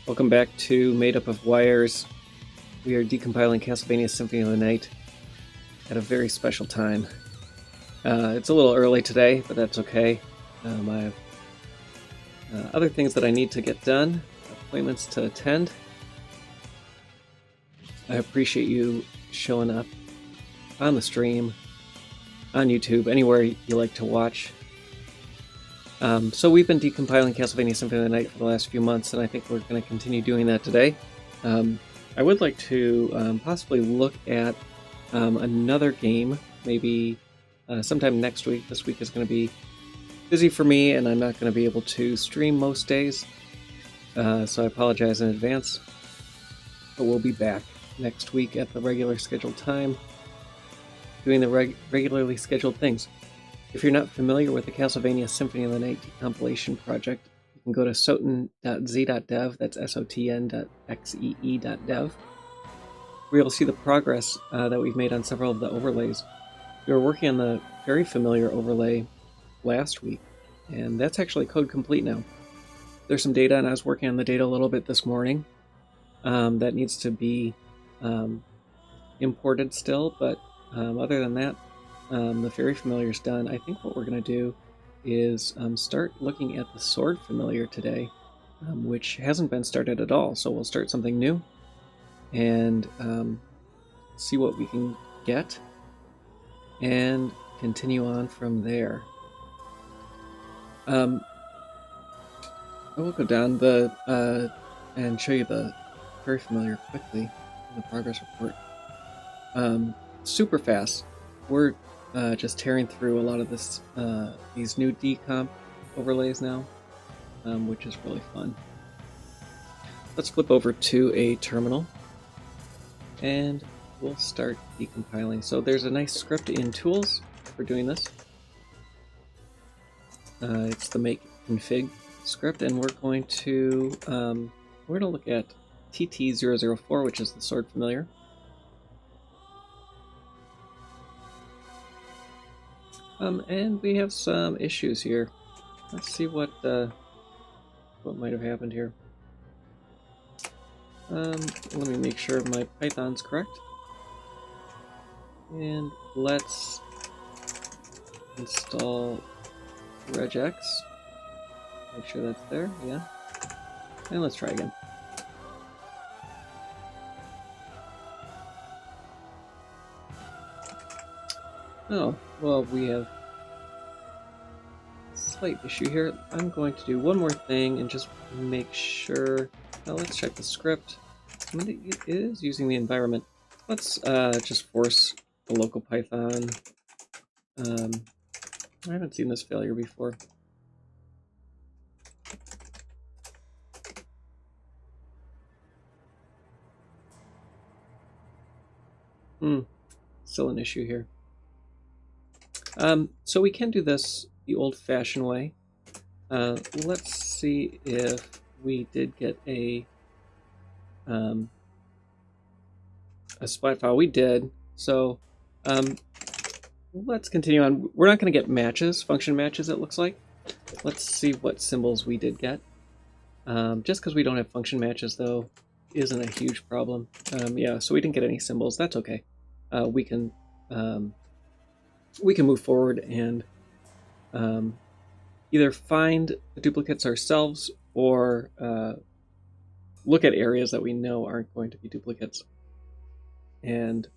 Welcome back to Made Up of Wires. We are decompiling Castlevania Symphony of the Night at a very special time. It's a little early today, but that's okay. I have other things that I need to get done, appointments to attend. I appreciate you showing up on the stream, on YouTube, anywhere you like to watch. So we've been decompiling Castlevania Symphony of the Night for the last few months, and I think we're going to continue doing that today. I would like to possibly look at another game, maybe sometime next week. This week is going to be busy for me, and I'm not going to be able to stream most days, so I apologize in advance. But we'll be back next week at the regular scheduled time, doing the regularly scheduled things. If you're not familiar with the Castlevania Symphony of the Night compilation project, you can go to sotn.z.dev, that's sotn.xee.dev, where you'll see the progress that we've made on several of the overlays. We were working on the very familiar overlay last week, and that's actually code complete now. There's some data, and I was working on the data a little bit this morning. That needs to be imported still, but other than that, the Fairy Familiar is done. I think what we're going to do is start looking at the Sword Familiar today, which hasn't been started at all. So we'll start something new and see what we can get and continue on from there. I will go down and show you the Fairy Familiar quickly in the progress report. Super fast. We're just tearing through a lot of these new decomp overlays now, which is really fun. Let's flip over to a terminal, and we'll start decompiling. So there's a nice script in Tools for doing this. It's the make config script, and we're going to look at TT004, which is the Sword Familiar. And we have some issues here. Let's see what might have happened here. Let me make sure my Python's correct. And let's install regex. Make sure that's there, yeah. And let's try again. Oh, well, we have a slight issue here. I'm going to do one more thing and just make sure. Now let's check the script. It is using the environment. Let's just force the local Python. I haven't seen this failure before. Still an issue here. So we can do this the old-fashioned way. Let's see if we did get a splat file. We did. So let's continue on. We're not going to get matches, function matches, it looks like. Let's see what symbols we did get. Just because we don't have function matches, though, isn't a huge problem. Yeah, so we didn't get any symbols. That's okay. We can move forward and either find the duplicates ourselves or look at areas that we know aren't going to be duplicates and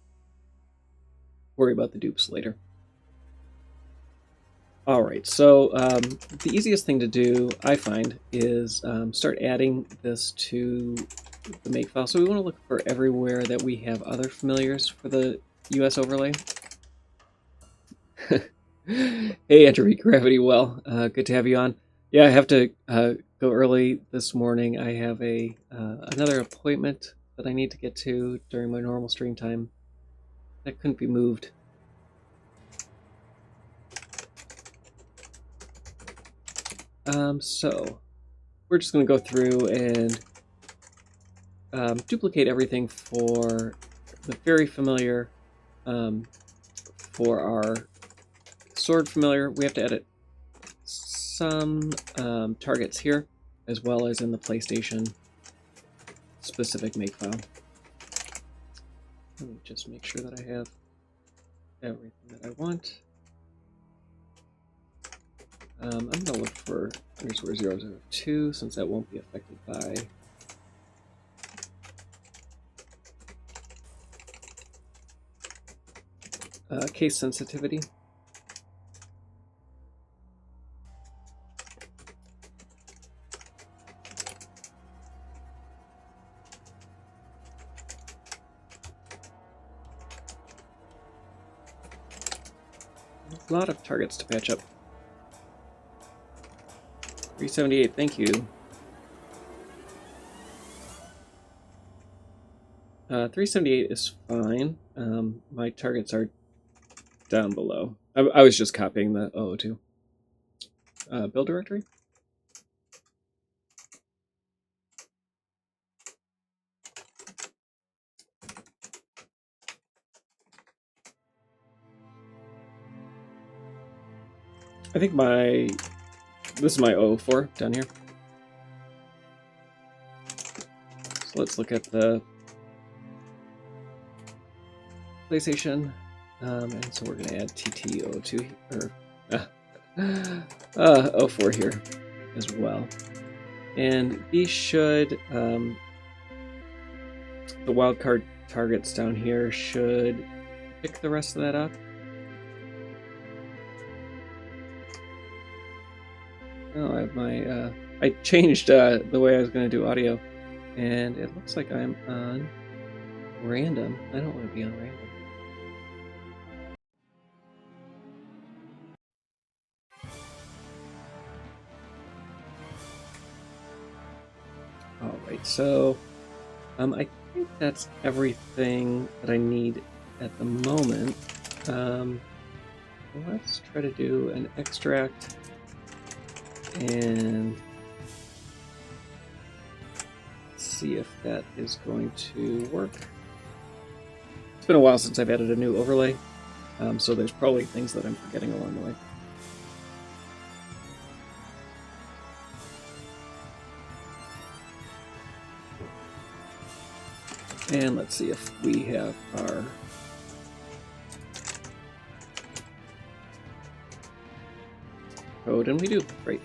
worry about the dupes later. Alright, so the easiest thing to do, I find, is start adding this to the make file. So we want to look for everywhere that we have other familiars for the US overlay. Hey, Entropy Gravity, well, good to have you on. Yeah, I have to go early this morning. I have another appointment that I need to get to during my normal stream time. That couldn't be moved. So we're just going to go through and duplicate everything for the Fairy Familiar, for our Sword Familiar. We have to edit some targets here, as well as in the PlayStation specific makefile. Let me just make sure that I have everything that I want. I'm going to look for underscore 002 since that won't be affected by case sensitivity. A lot of targets to patch up. 378, thank you. 378 is fine. My targets are down below. I was just copying the 002. Build directory? I think this is my 004 down here. So let's look at the PlayStation. And so we're going to add TT02 or 04 here as well. And these should, the wildcard targets down here should pick the rest of that up. Oh, I have my, I changed the way I was going to do audio, and it looks like I'm on random. I don't want to be on random. Alright, so I think that's everything that I need at the moment. Let's try to do an extract and see if that is going to work. It's been a while since I've added a new overlay, so there's probably things that I'm forgetting along the way. And let's see if we have our code, and we do. Great.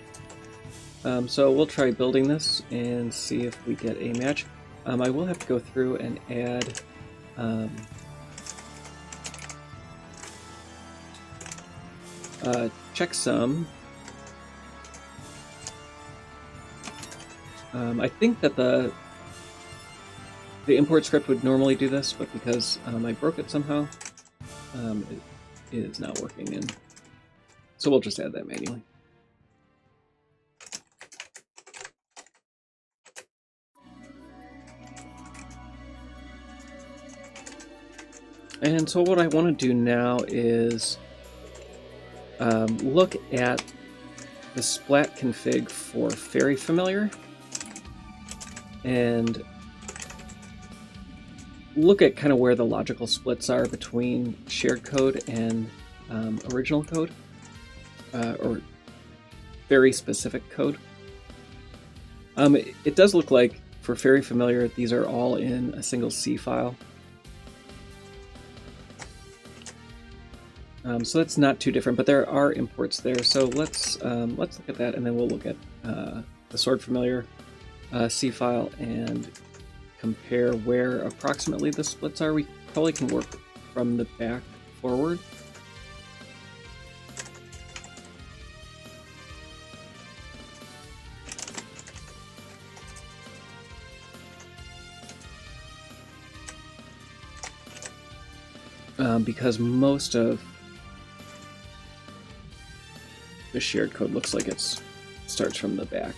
So we'll try building this and see if we get a match. I will have to go through and add checksum. I think that the import script would normally do this, but because I broke it somehow, it is not working, and so we'll just add that manually. And so what I want to do now is look at the splat config for Fairy Familiar and look at kind of where the logical splits are between shared code and original code, or very specific code. It does look like for Fairy Familiar, these are all in a single C file. So that's not too different, but there are imports there. So let's look at that, and then we'll look at the Sword Familiar C file and compare where approximately the splits are. We probably can work from the back forward. Because most of the shared code looks like it starts from the back.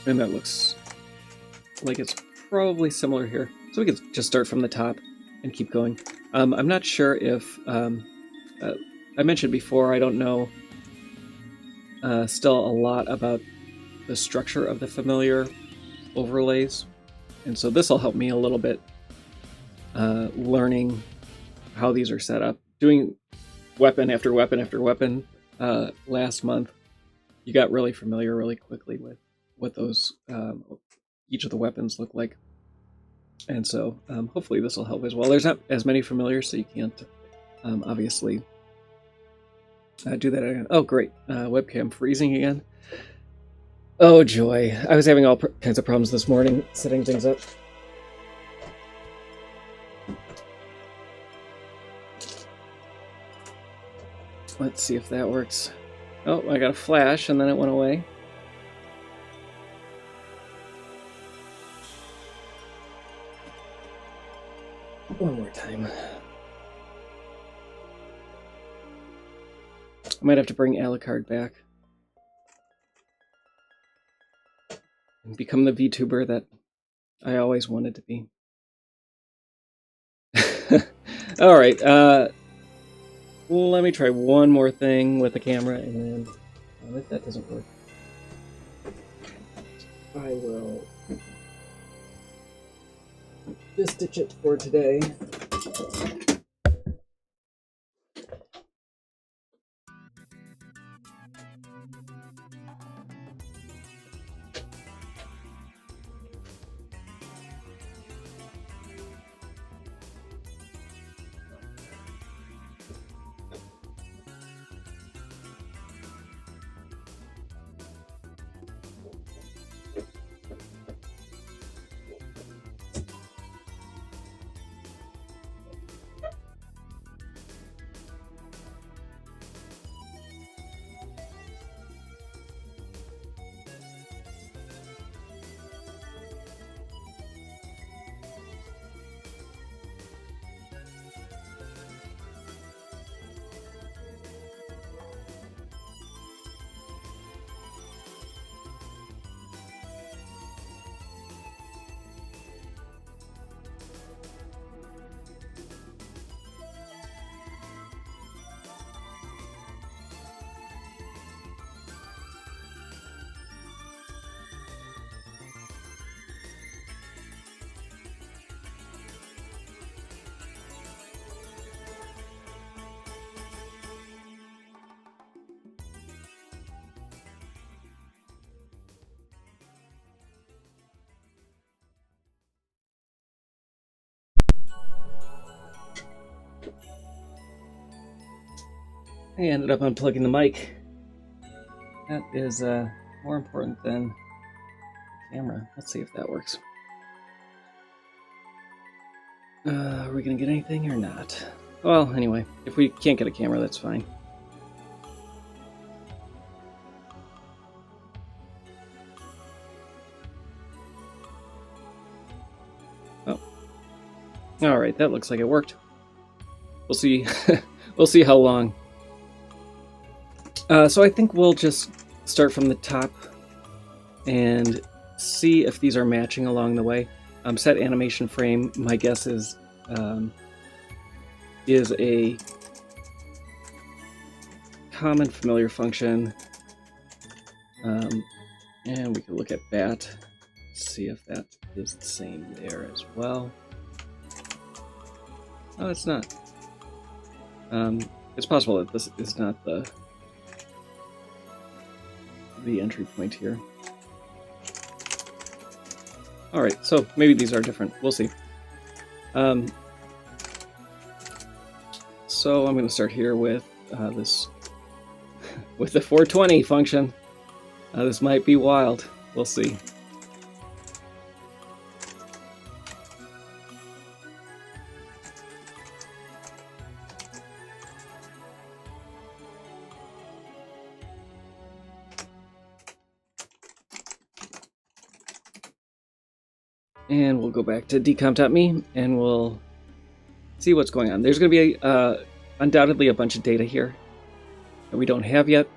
And that looks like it's probably similar here. So we could just start from the top and keep going. I'm not sure if, I mentioned before, I don't know still a lot about the structure of the familiar overlays. And so this will help me a little bit learning how these are set up. Doing weapon after weapon after weapon last month, you got really familiar really quickly with what those each of the weapons look like. And so hopefully this will help as well. There's not as many familiars, so you can't obviously do that again. Oh, great. Webcam freezing again. Oh, joy. I was having all kinds of problems this morning setting things up. Let's see if that works. Oh, I got a flash and then it went away. One more time. I might have to bring Alucard back. And become the VTuber that I always wanted to be. Alright, let me try one more thing with the camera, and then if that doesn't work, I will just ditch it for today. I ended up unplugging the mic. That is more important than the camera. Let's see if that works. Are we gonna get anything or not? Well, anyway, if we can't get a camera, that's fine. Oh. Alright, that looks like it worked. We'll see. We'll see how long. So I think we'll just start from the top and see if these are matching along the way. Set animation frame, my guess is a common familiar function. And we can look at bat, see if that is the same there as well. Oh, it's not. It's possible that this is not the entry point here. Alright, so maybe these are different. We'll see. So I'm going to start here with this, with the 420 function. This might be wild. We'll see. And we'll go back to decomp.me and we'll see what's going on. There's going to be undoubtedly a bunch of data here that we don't have yet.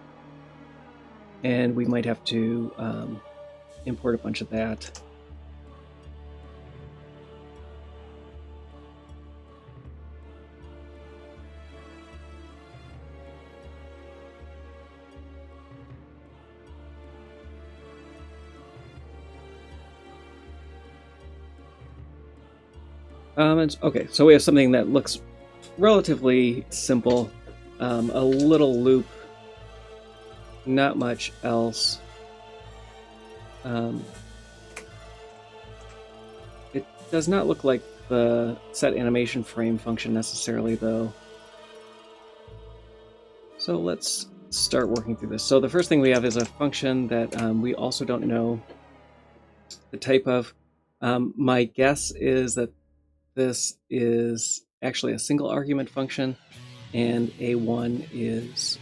And we might have to import a bunch of that. Okay, so we have something that looks relatively simple a little loop, not much else. It does not look like the set animation frame function necessarily, though. So let's start working through this. So the first thing we have is a function that we also don't know the type of. My guess is that this is actually a single argument function, and A1 is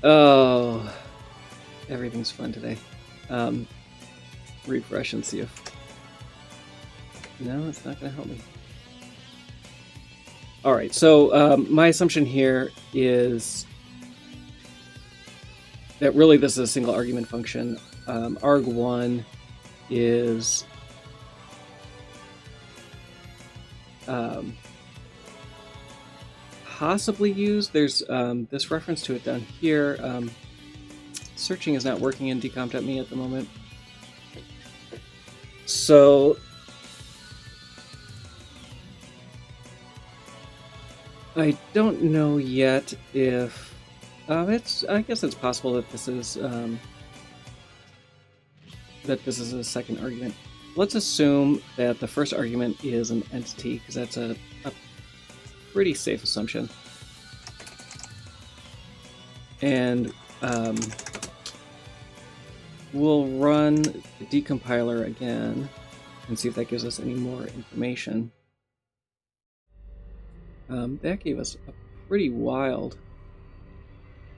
oh, everything's fun today. Refresh and see if... No, it's not going to help me. Alright, so my assumption here is that really this is a single argument function. arg1 is possibly used. There's this reference to it down here. Searching is not working in decomp.me at the moment. So I don't know yet if I guess it's possible that this is a second argument. Let's assume that the first argument is an entity, because that's a pretty safe assumption. And we'll run the decompiler again and see if that gives us any more information. That gave us a pretty wild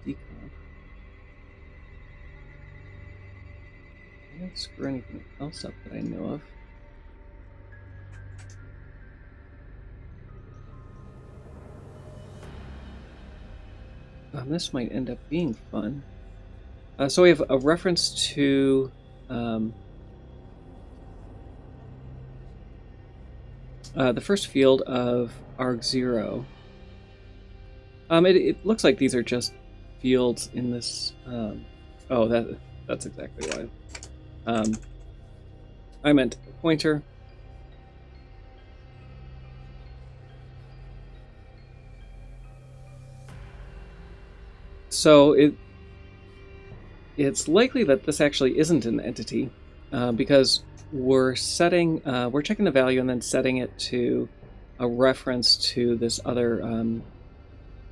decomp. I didn't screw anything else up that I know of. This might end up being fun. So we have a reference to the first field of arg0. It looks like these are just fields in this. Oh, that's exactly why. I meant a pointer. So it's likely that this actually isn't an entity, because we're checking the value and then setting it to a reference to this other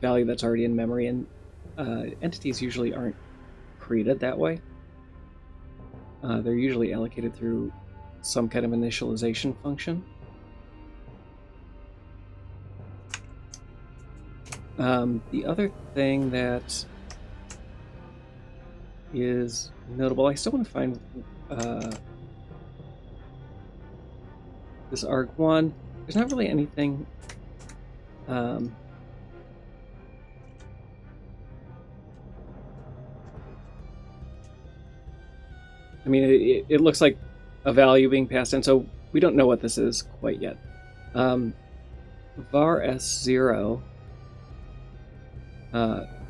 value that's already in memory, and entities usually aren't created that way. They're usually allocated through some kind of initialization function. The other thing that is notable, I still want to find this arg1. There's not really anything I mean, it looks like a value being passed in, so we don't know what this is quite yet. Var s0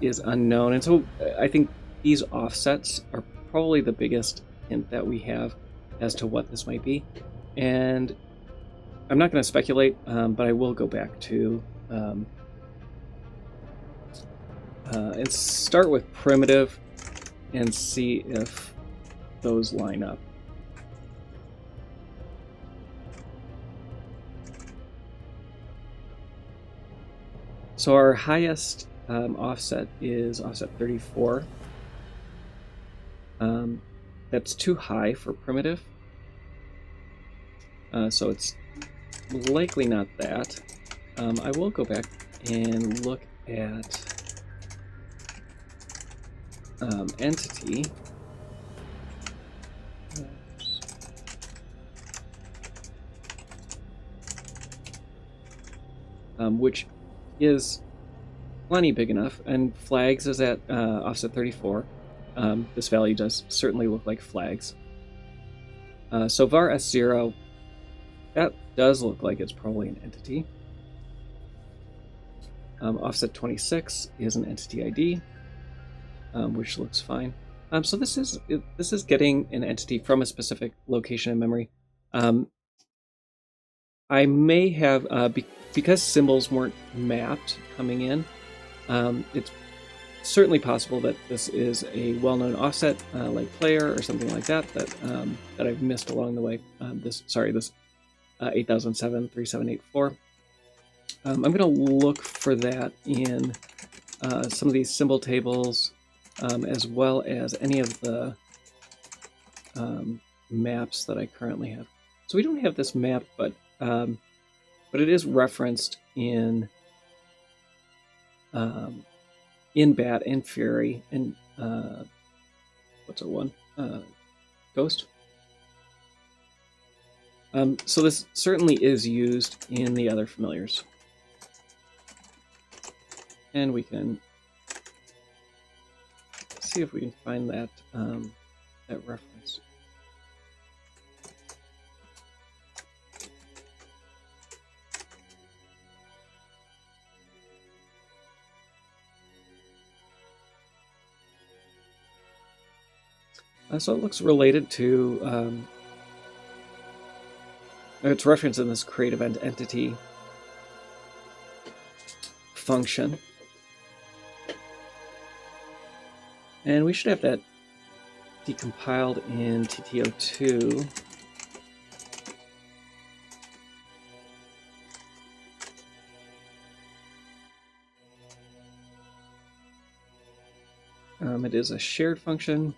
is unknown, and so I think these offsets are probably the biggest hint that we have as to what this might be. And I'm not going to speculate, but I will go back to and start with primitive and see if those line up. So our highest offset is offset 34. That's too high for primitive. So it's likely not that. I will go back and look at entity. Which is plenty big enough, and flags is at offset 34. This value does certainly look like flags. So var s0, that does look like it's probably an entity. Offset 26 is an entity ID. which looks fine. So this is getting an entity from a specific location in memory. I may have, because symbols weren't mapped coming in, it's certainly possible that this is a well-known offset, like player or something like that, that I've missed along the way. This 8007 3784. I'm going to look for that in some of these symbol tables, as well as any of the maps that I currently have. So we don't have this map, but it is referenced in Bat and Fury and what's it one? Ghost. So this certainly is used in the other familiars. And we can see if we can find that that reference. So it looks related to, it's referenced in this create event entity function. And we should have that decompiled in TTO2. It is a shared function,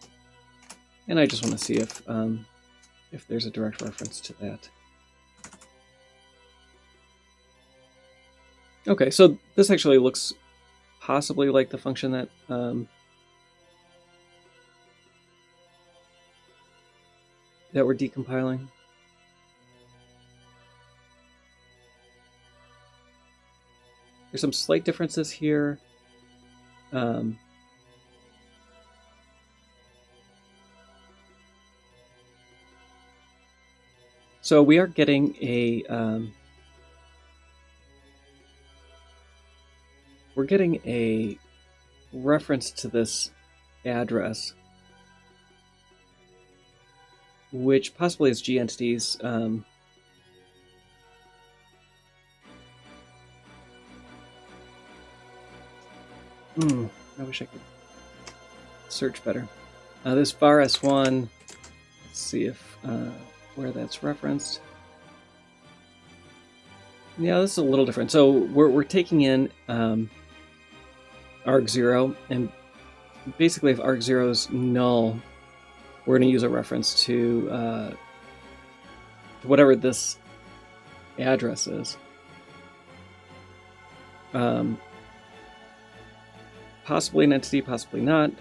and I just want to see if there's a direct reference to that. Okay, so this actually looks possibly like the function that that we're decompiling. There's some slight differences here. So we are getting a we're getting a reference to this address, which possibly is G entities. I wish I could search better. This var S1, let's see if where that's referenced. Yeah, this is a little different. So we're taking in arg0, and basically if arg0 is null, we're going to use a reference to whatever this address is. Possibly an entity, possibly not.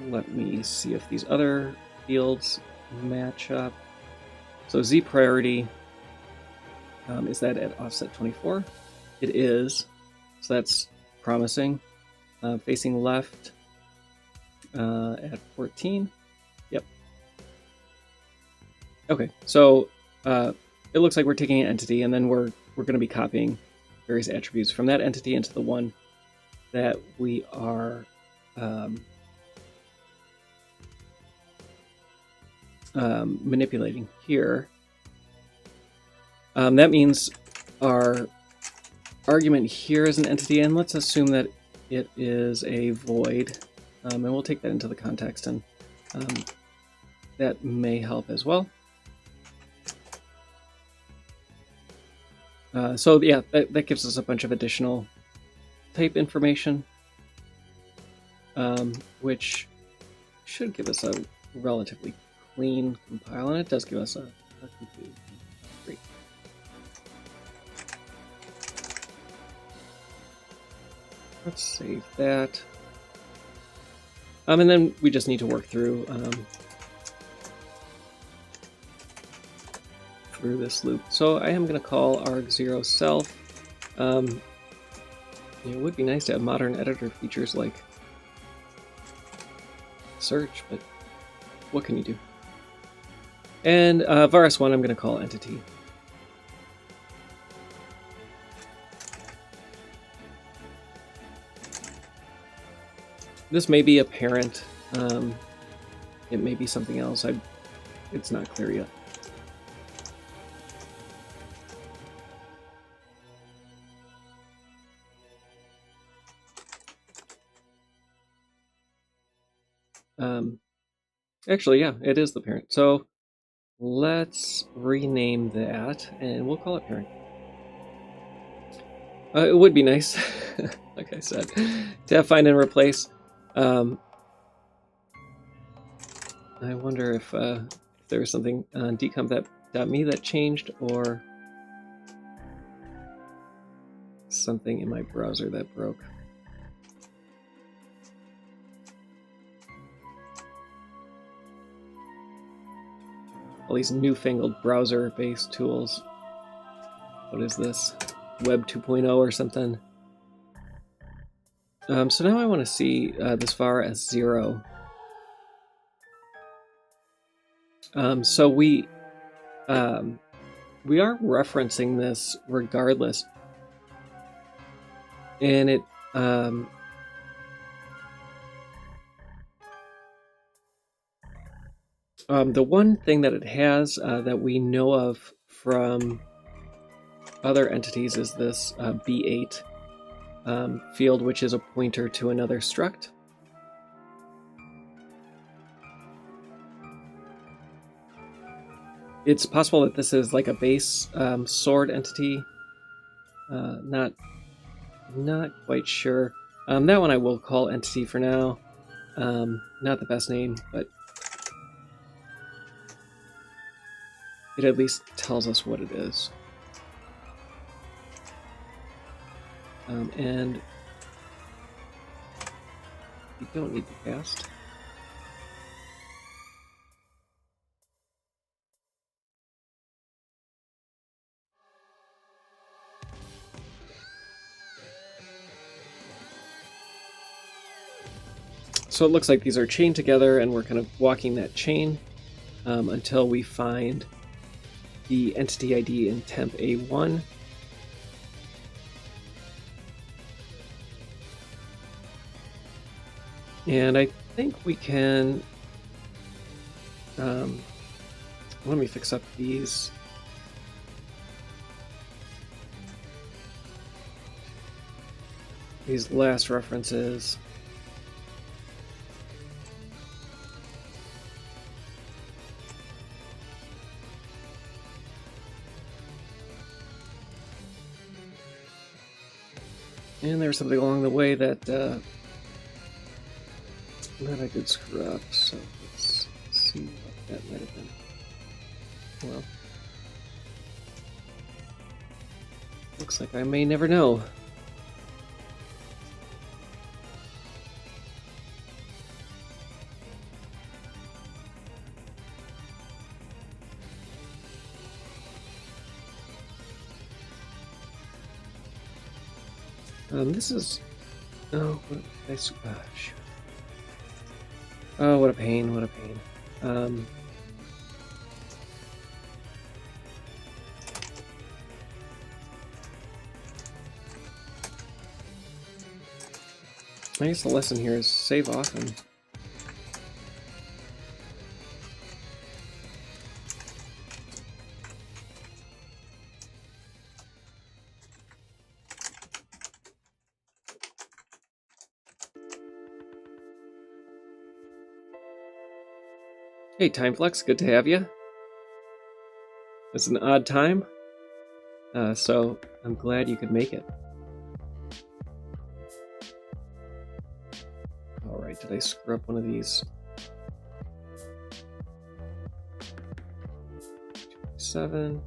Let me see if these other fields match up. So Z priority, is that at offset 24? It is, so that's promising. Facing left at 14. Yep. Okay, so it looks like we're taking an entity, and then we're going to be copying various attributes from that entity into the one that we are manipulating here. That means our argument here is an entity, and let's assume that it is a void, and we'll take that into the context, and that may help as well. So yeah, that gives us a bunch of additional type information, which should give us a relatively clean compile, and it does give us a complete. Great. Let's save that. And then we just need to work through this loop. So I am going to call arg0 self. It would be nice to have modern editor features like search, but what can you do? And var s1 I'm going to call entity. This may be a parent. It may be something else. It's not clear yet. Actually, yeah, it is the parent. So let's rename that, and we'll call it parent. It would be nice, like I said, to have find and replace. I wonder if there was something on decomp.me that changed, or something in my browser that broke. All these newfangled browser-based tools. What is this? Web 2.0 or something? So now I want to see this far as 0. So we are referencing this regardless, and it the one thing that it has that we know of from other entities is this B8 field, which is a pointer to another struct. It's possible that this is like a base sword entity. Not quite sure. That one I will call entity for now. Not the best name, but it at least tells us what it is. And we don't need the cast. So it looks like these are chained together, and we're kind of walking that chain until we find the entity ID in temp A1. And I think we can... let me fix up these. These last references. And there was something along the way that I did screw up, so let's see what that might have been. Well, looks like I may never know. This is... Oh, what did I... shoot. Oh, what a pain, what a pain. I guess the lesson here is save often. Hey, Timeflux, good to have you. It's an odd time, so I'm glad you could make it. Alright, did I screw up one of these? 7.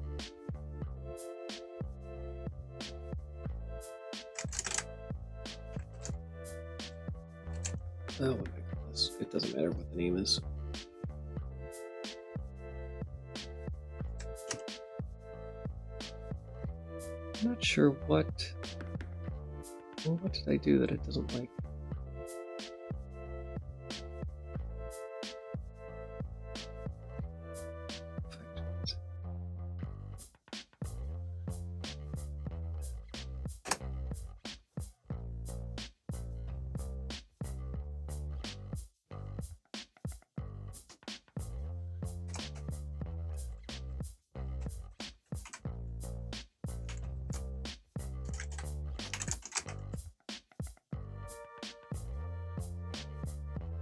Oh, what do I call this? It doesn't matter what the name is. I'm not sure what... Well, what did I do that it doesn't like?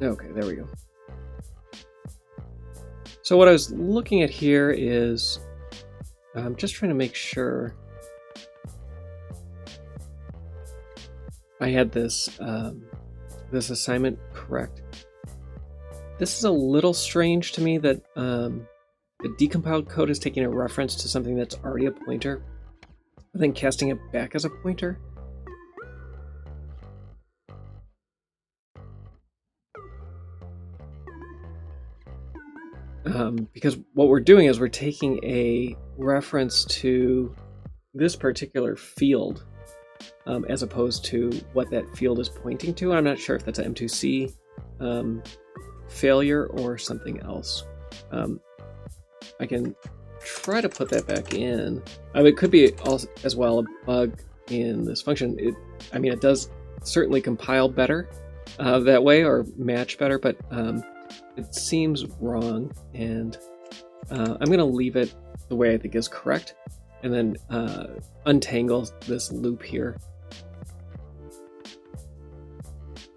Okay, there we go. So what I was looking at here is I'm just trying to make sure I had this this assignment correct. This is a little strange to me that the decompiled code is taking a reference to something that's already a pointer, but then casting it back as a pointer. Because what we're doing is we're taking a reference to this particular field as opposed to what that field is pointing to. I'm not sure if that's an M2C failure or something else. I can try to put that back in. It could be also, as well, a bug in this function. It does certainly compile better that way, or match better, but it seems wrong, and I'm going to leave it the way I think is correct, and then untangle this loop here.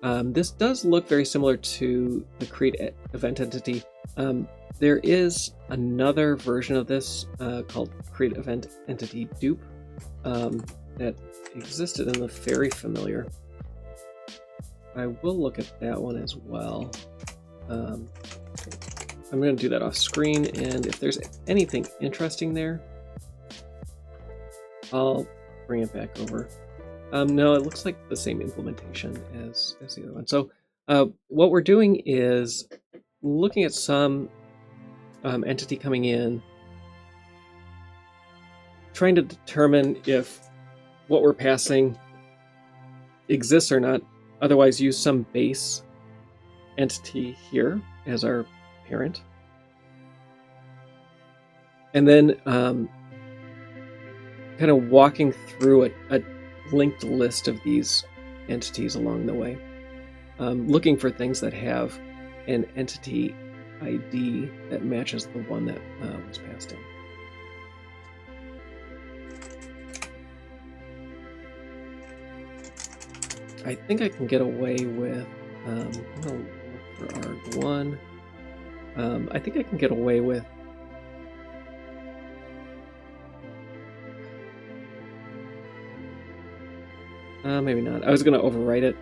This does look very similar to the create event entity. There is another version of this called create event entity dupe that existed in the Fairy Familiar. I will look at that one as well. I'm going to do that off screen, and if there's anything interesting there, I'll bring it back over. No, it looks like the same implementation as the other one. So what we're doing is looking at some entity coming in, trying to determine if what we're passing exists or not, otherwise use some base entity here as our parent. And then kind of walking through a linked list of these entities along the way, looking for things that have an entity ID that matches the one that was passed in. I think I can get away with, I'm going to look for arg1. I think I can get away with maybe not. I was going to overwrite it,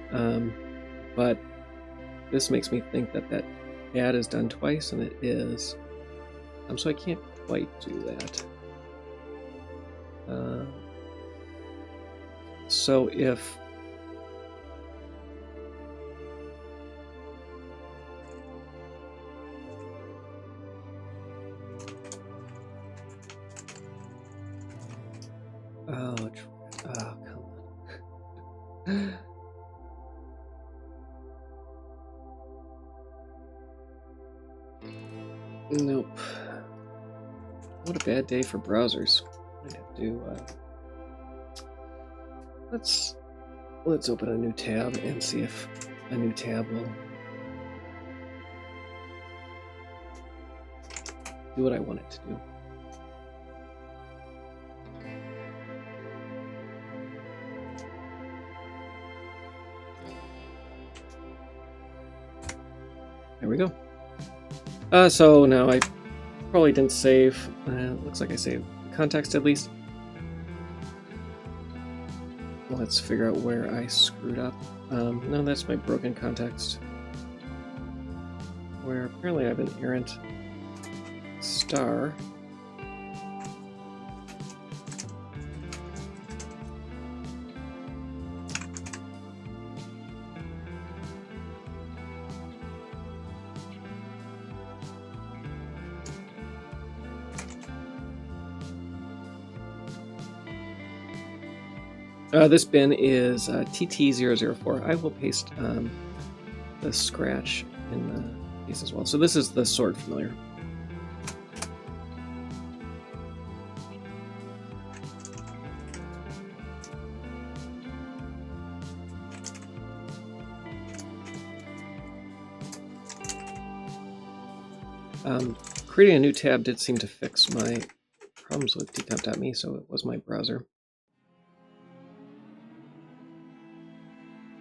but this makes me think that that add is done twice, and it is. So I can't quite do that. So if oh, come on. Nope. What a bad day for browsers. I have to let's open a new tab and see if a new tab will do what I want it to do. There we go. So now I probably didn't save. Looks like I saved context at least. Let's figure out where I screwed up. No, that's my broken context. Where apparently I have an errant star. This bin is TT004. I will paste the scratch in the piece as well. So this is the sword familiar. Creating a new tab did seem to fix my problems with decomp.me, so it was my browser.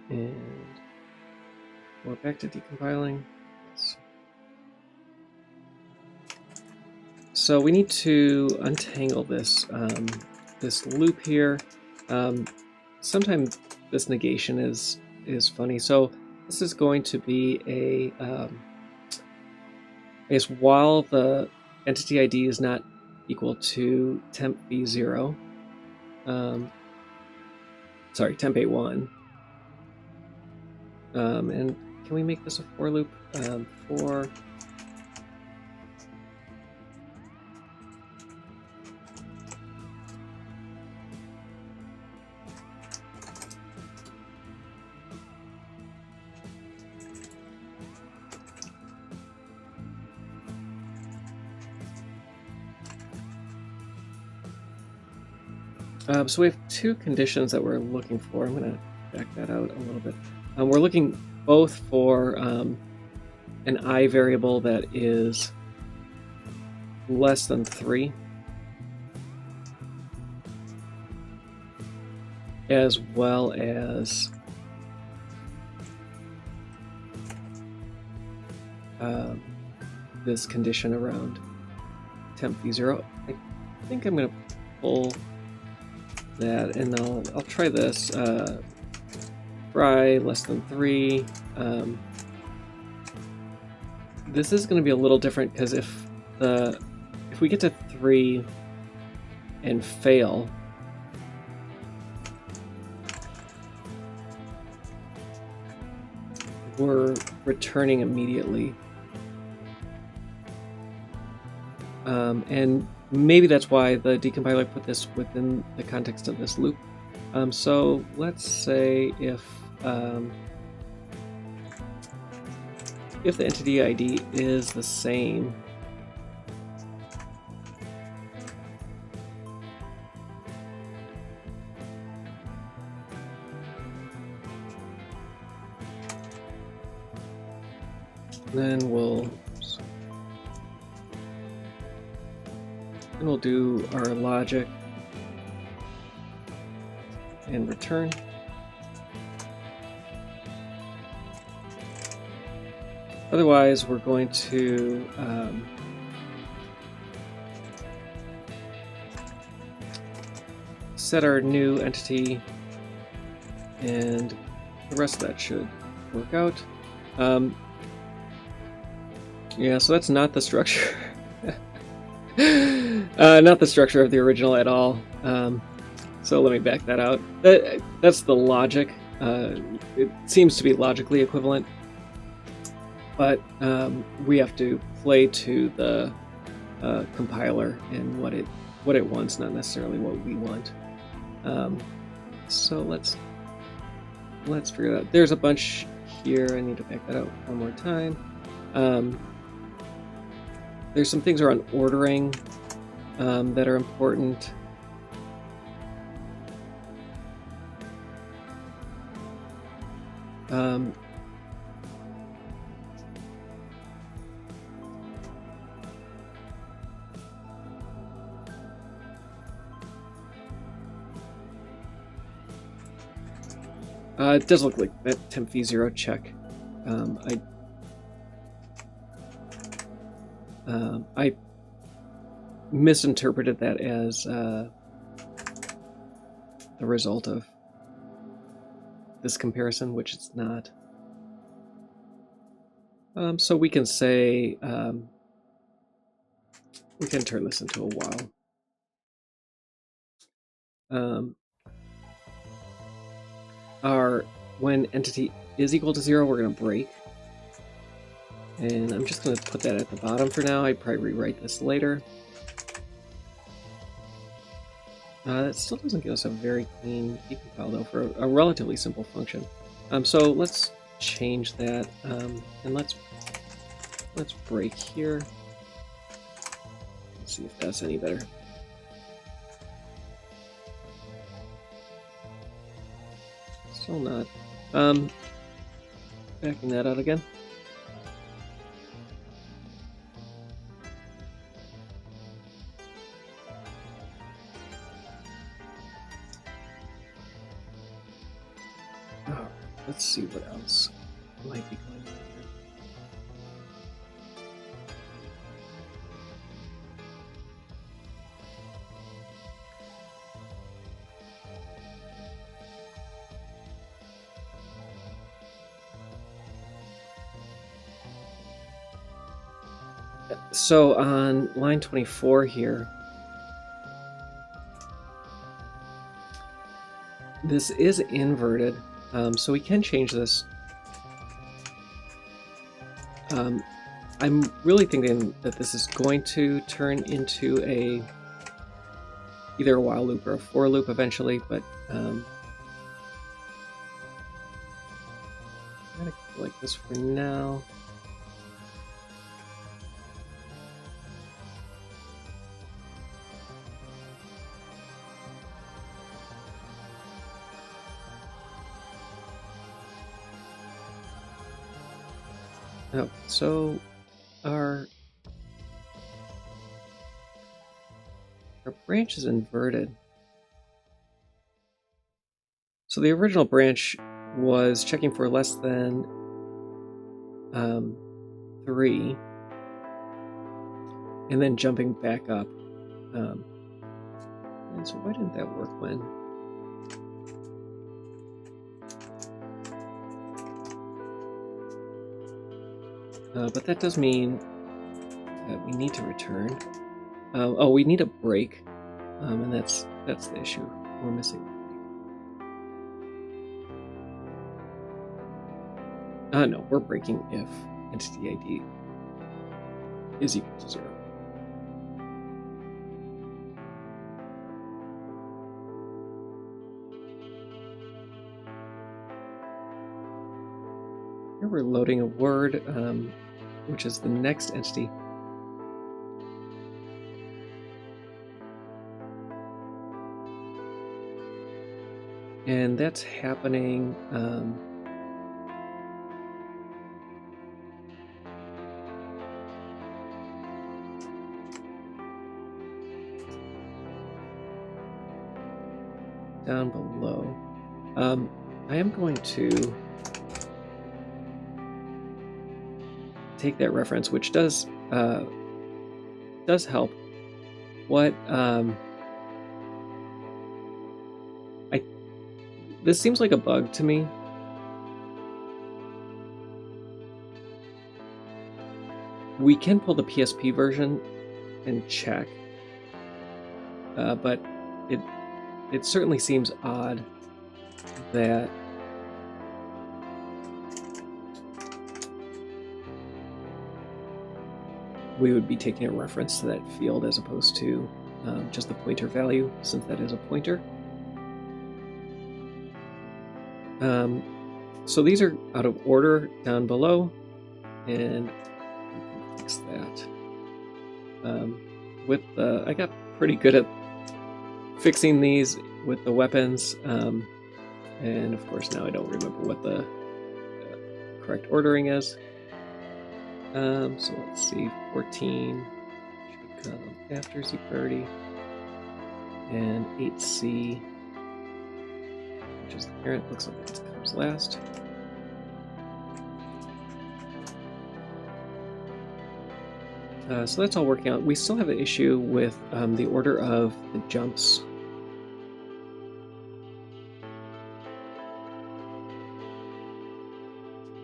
And We're back to decompiling. So we need to untangle this this loop here. Sometimes this negation is funny. So this is going to be a I guess while the entity ID is not equal to temp v0, sorry, temp a1. And can we make this a for loop? For so we have two conditions that we're looking for. I'm going to back that out a little bit. We're looking both for an I variable that is less than 3, as well as this condition around temp v0. I think I'm going to pull that, and I'll try this. Try less than 3. This is going to be a little different because if we get to 3 and fail, we're returning immediately. And maybe that's why the decompiler put this within the context of this loop. So let's say if the entity ID is the same, then we'll do our logic and return. Otherwise, we're going to set our new entity, and the rest of that should work out. Yeah, so that's not the structure. Not the structure of the original at all. So let me back that out. That's the logic. It seems to be logically equivalent, but we have to play to the compiler and what it wants, not necessarily what we want. So let's figure it out. There's a bunch here. I need to back that out one more time. There's some things around ordering that are important. It does look like that temp v0 check. I misinterpreted that as the result of this comparison, which it's not. So we can say we can turn this into a while. When entity is equal to 0, we're going to break. And I'm just going to put that at the bottom for now. I'd probably rewrite this later. That still doesn't give us a very clean decompile, though, for a relatively simple function. So let's change that, and let's break here. Let's see if that's any better. Still not. Backing that out again. Let's see what else. might be going on here. So on line 24 here, this is inverted, so we can change this. I'm really thinking that this is going to turn into either a while loop or a for loop eventually, but I'm gonna go like this for now. Oh, so our branch is inverted. So the original branch was checking for less than 3, and then jumping back up. And so why didn't that work when? But that does mean that we need to return. Oh, we need a break, and that's the issue. We're missing a break. No, we're breaking if entity ID is equal to 0. Here we're loading a word, which is the next entity. And that's happening down below. I am going to take that reference, which does help. What this seems like a bug to me. We can pull the PSP version and check, but it certainly seems odd that we would be taking a reference to that field as opposed to just the pointer value, since that is a pointer. So these are out of order down below, and we can fix that. I got pretty good at fixing these with the weapons, and of course now I don't remember what the correct ordering is. So let's see, 14 should come after Z30, and 8C, which is the parent, looks like it comes last. So that's all working out. We still have an issue with the order of the jumps.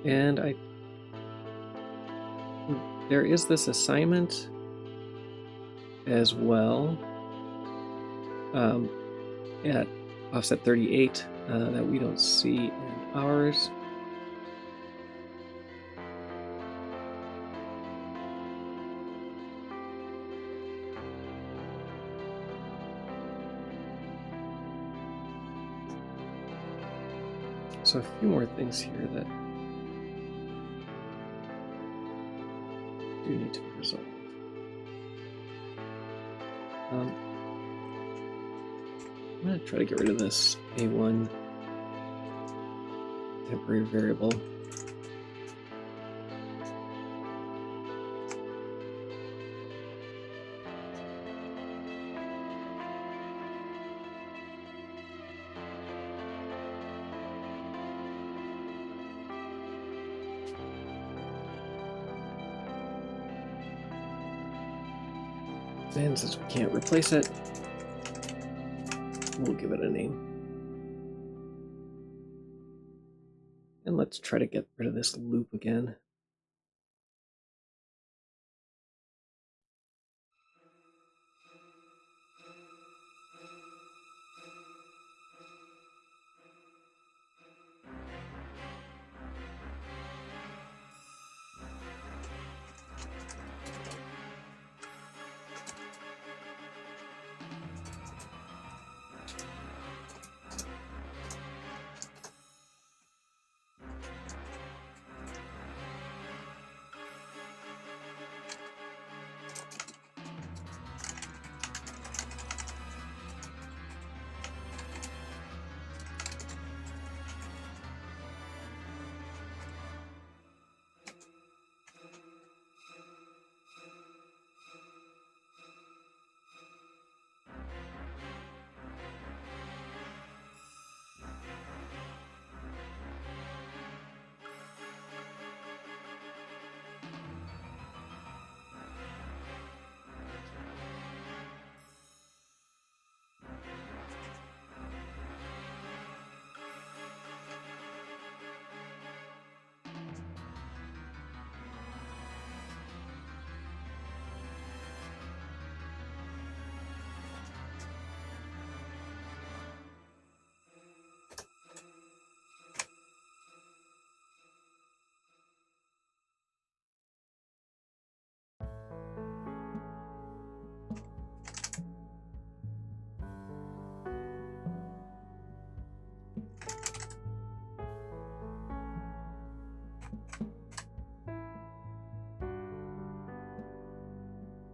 And there is this assignment as well at offset 38 that we don't see in ours. So a few more things here that do need to be resolved. I'm going to try to get rid of this A1 temporary variable. And since we can't replace it, we'll give it a name. And let's try to get rid of this loop again.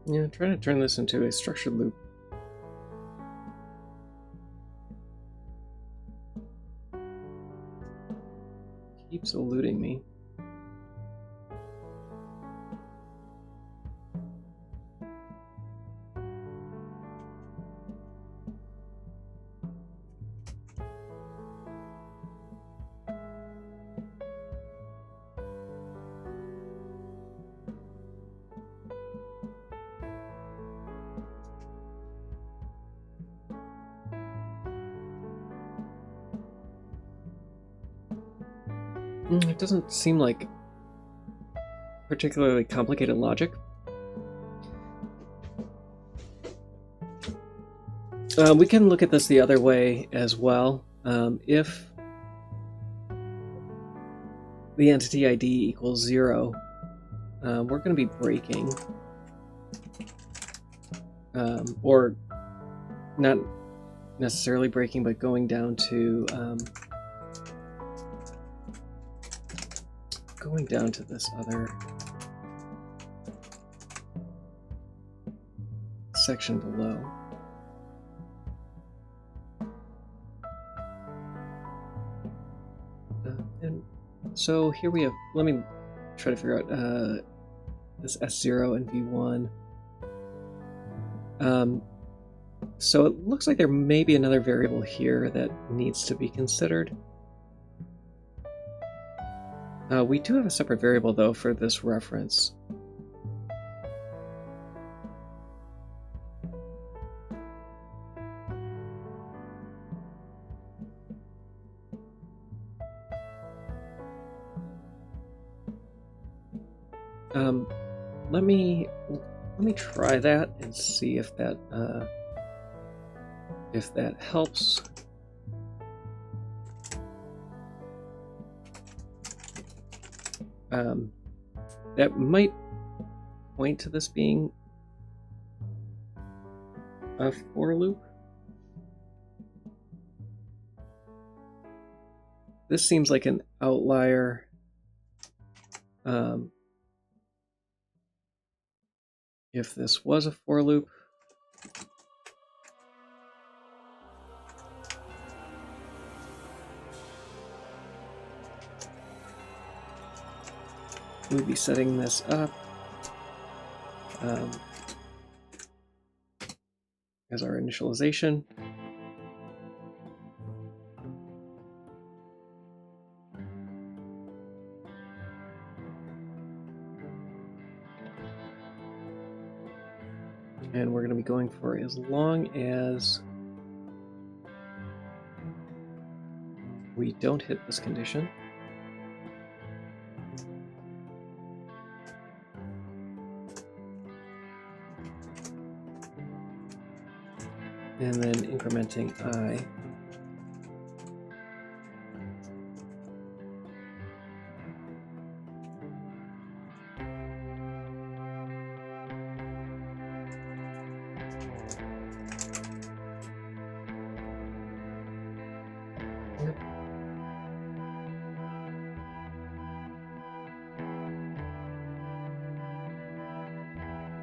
Yeah, trying to turn this into a structured loop. Keeps eluding me. It doesn't seem like particularly complicated logic. We can look at this the other way as well. If the entity ID equals 0, we're going to be breaking, or not necessarily breaking, but going down to this other section below. And so here we have, let me try to figure out this S0 and V1. So it looks like there may be another variable here that needs to be considered. We do have a separate variable, though, for this reference. Let me try that and see if that helps. That might point to this being a for loop. This seems like an outlier. If this was a for loop, we'd be setting this up as our initialization. And we're going to be going for as long as we don't hit this condition. And then incrementing I.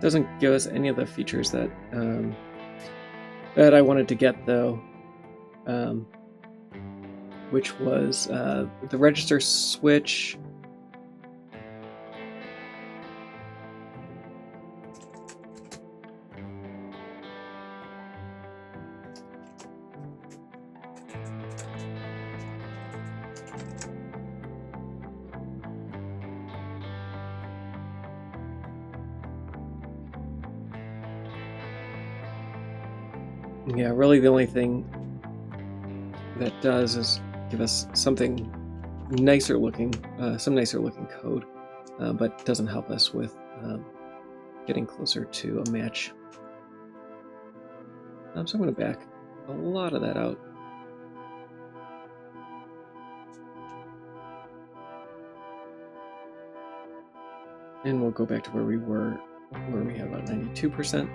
Doesn't give us any of the features that that I wanted to get, though, which was the register switch. Yeah, really the only thing that does is give us something nicer looking, some nicer looking code, but doesn't help us with getting closer to a match. So I'm going to back a lot of that out. And we'll go back to where we were, where we had about 92%.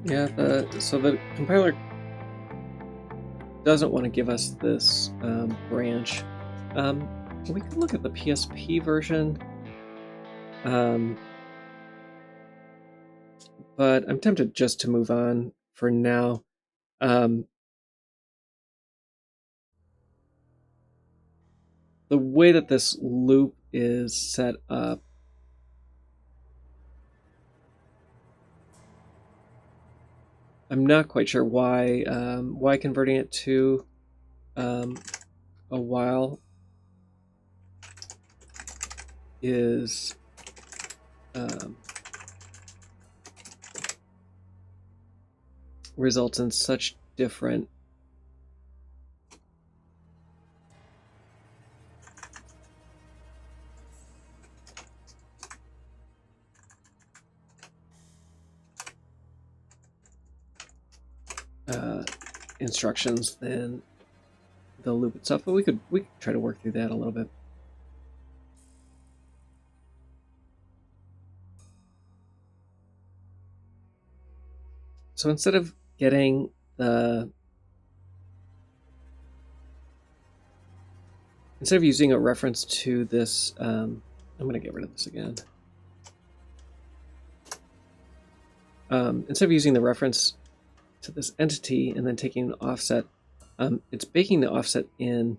Yeah, so the compiler doesn't want to give us this branch. We can look at the PSP version, but I'm tempted just to move on for now. The way that this loop is set up, I'm not quite sure why converting it to a while is results in such different instructions than the loop itself, but we could try to work through that a little bit. So instead of getting instead of using a reference to this, I'm going to get rid of this again. Instead of using the reference to this entity and then taking an offset, it's baking the offset in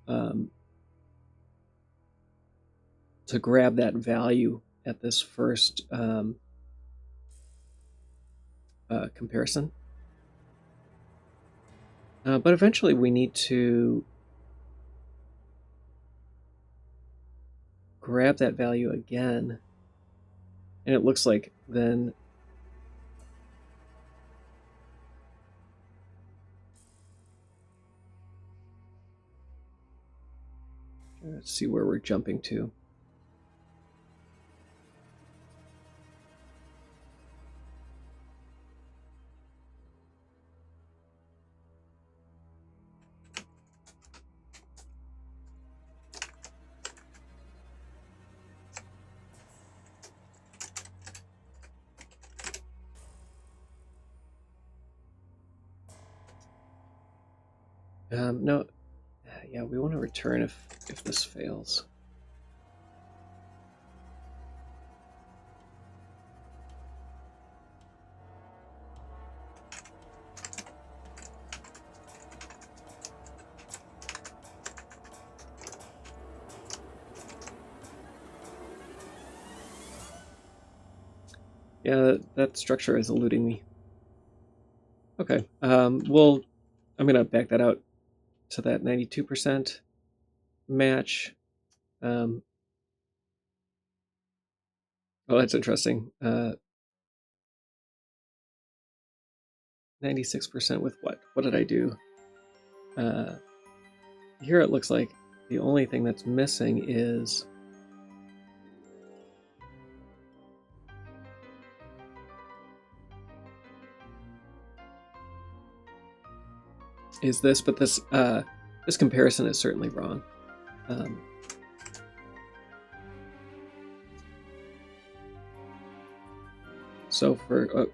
to grab that value at this first comparison. But eventually we need to grab that value again, and it looks like then let's see where we're jumping to. No, yeah, we want to return if this fails. Yeah, that structure is eluding me. Okay, well, I'm gonna back that out to that 92% match. Oh, that's interesting. 96% with what? What did I do? Here it looks like the only thing that's missing is this, but this this comparison is certainly wrong. So for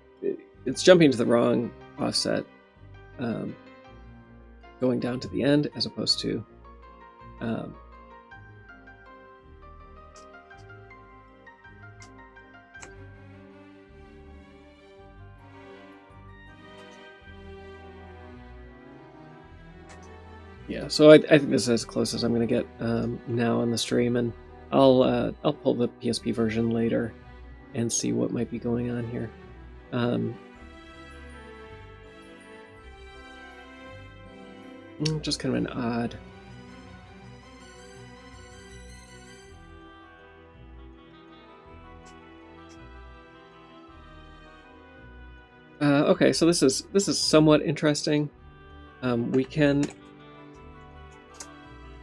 it's jumping to the wrong offset, going down to the end as opposed to yeah. So I think this is as close as I'm going to get now on the stream, and I'll pull the PSP version later and see what might be going on here. Just kind of an odd. Okay, so this is somewhat interesting. We can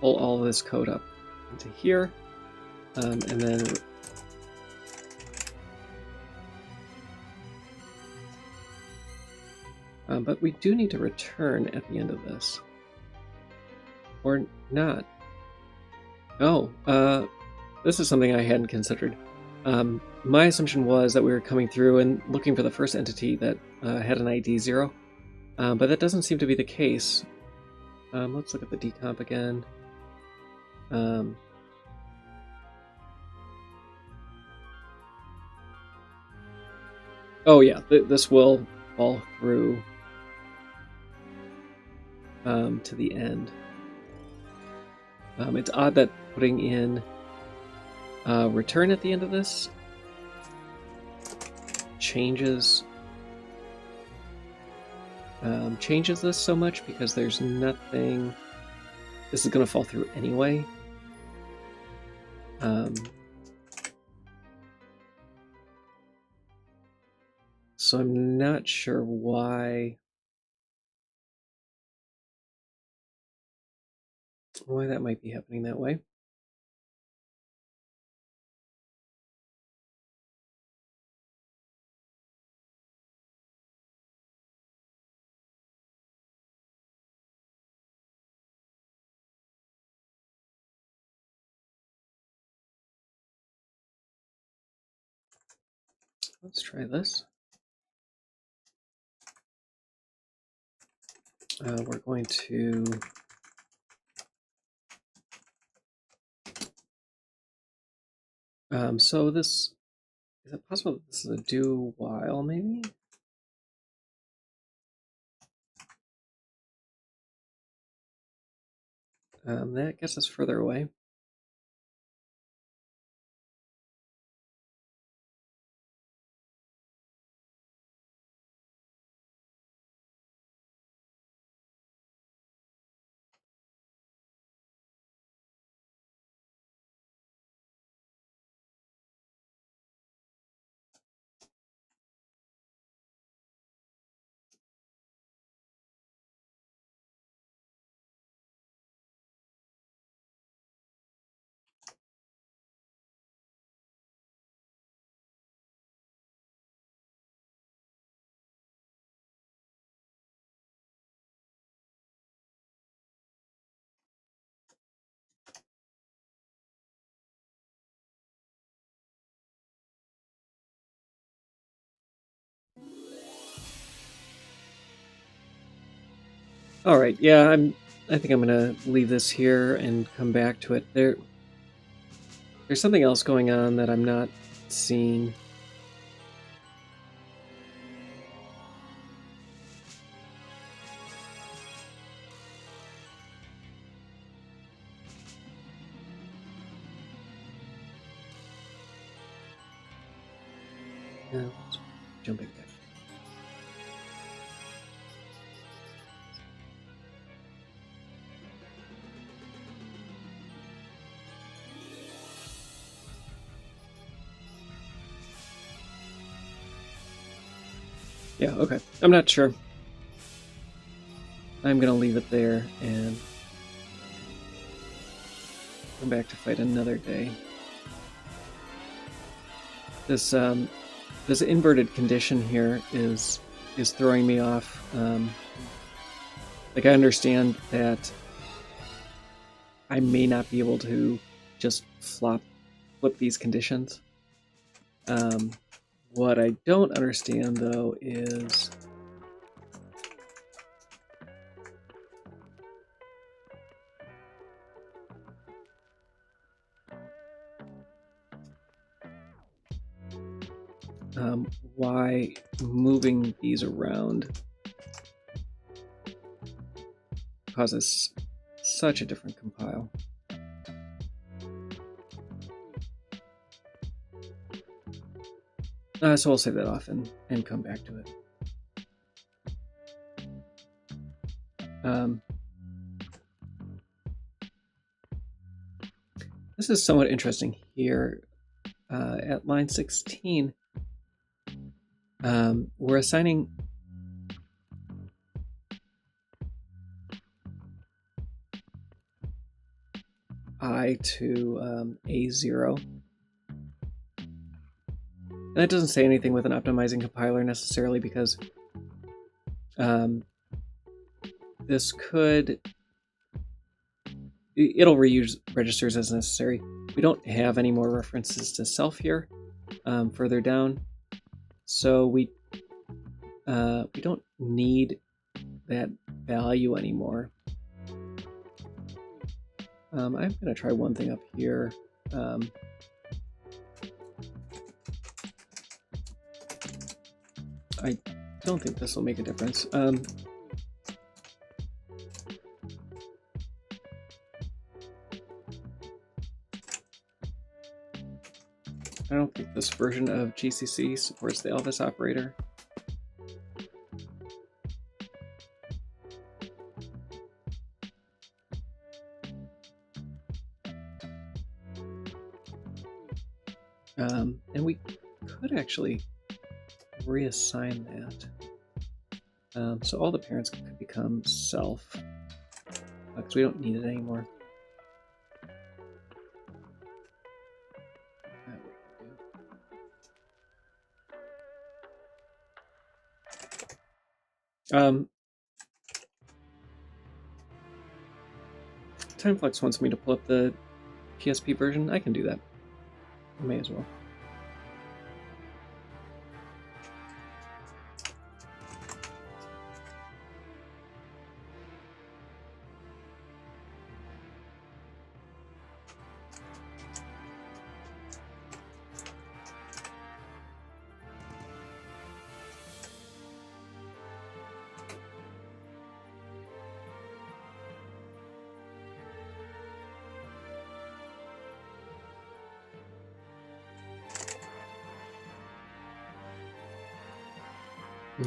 pull all of this code up into here, and then but we do need to return at the end of this, or not. Oh, this is something I hadn't considered. My assumption was that we were coming through and looking for the first entity that had an ID 0, but that doesn't seem to be the case. Let's look at the decomp again. Oh yeah, this will fall through to the end. It's odd that putting in return at the end of this changes this so much, because there's nothing. This is going to fall through anyway. So I'm not sure why that might be happening that way. Let's try this. We're going to so this, is it possible that this is a do while maybe? That gets us further away. All right, yeah, I'm I think I'm gonna leave this here and come back to it. There's something else going on that I'm not seeing. Let's jumping back. Yeah, okay. I'm not sure. I'm gonna leave it there and come back to fight another day. This inverted condition here is throwing me off. Like, I understand that I may not be able to just flip these conditions. What I don't understand, though, is why moving these around causes such a different compile. So we'll save that off and come back to it. This is somewhat interesting here. At line 16, we're assigning I to A0. And that doesn't say anything with an optimizing compiler necessarily, because this could... It'll reuse registers as necessary. We don't have any more references to self here further down, so we don't need that value anymore. I'm going to try one thing up here. I don't think this will make a difference. I don't think this version of GCC supports the Elvis operator. And we could actually reassign that. So all the parents could become self, because we don't need it anymore. TimeFlux wants me to pull up the PSP version. I can do that. I may as well.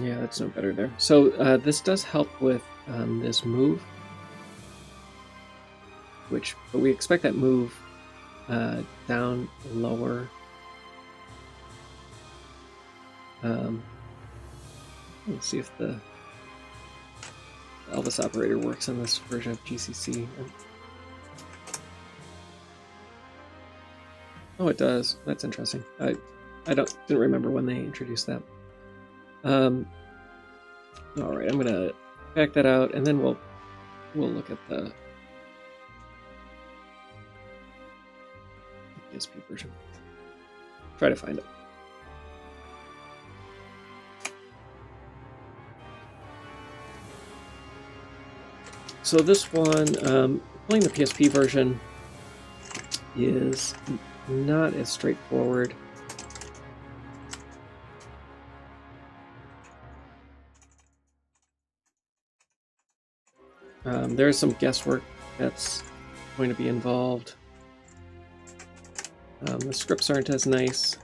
Yeah, that's no better there. So this does help with this move, but we expect that move down lower. Let's see if the Elvis operator works on this version of GCC. Oh, it does. That's interesting. I didn't remember when they introduced that. All right, I'm gonna back that out, and then we'll look at the PSP version. Try to find it. So this one, playing the PSP version is not as straightforward. There's some guesswork that's going to be involved. The scripts aren't as nice.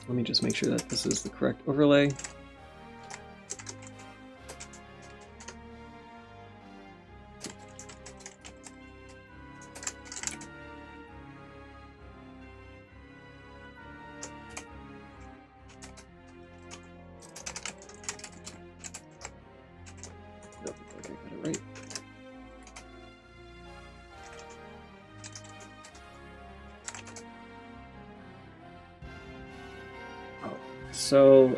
Let me just make sure that this is the correct overlay. Nope, I got it right. So,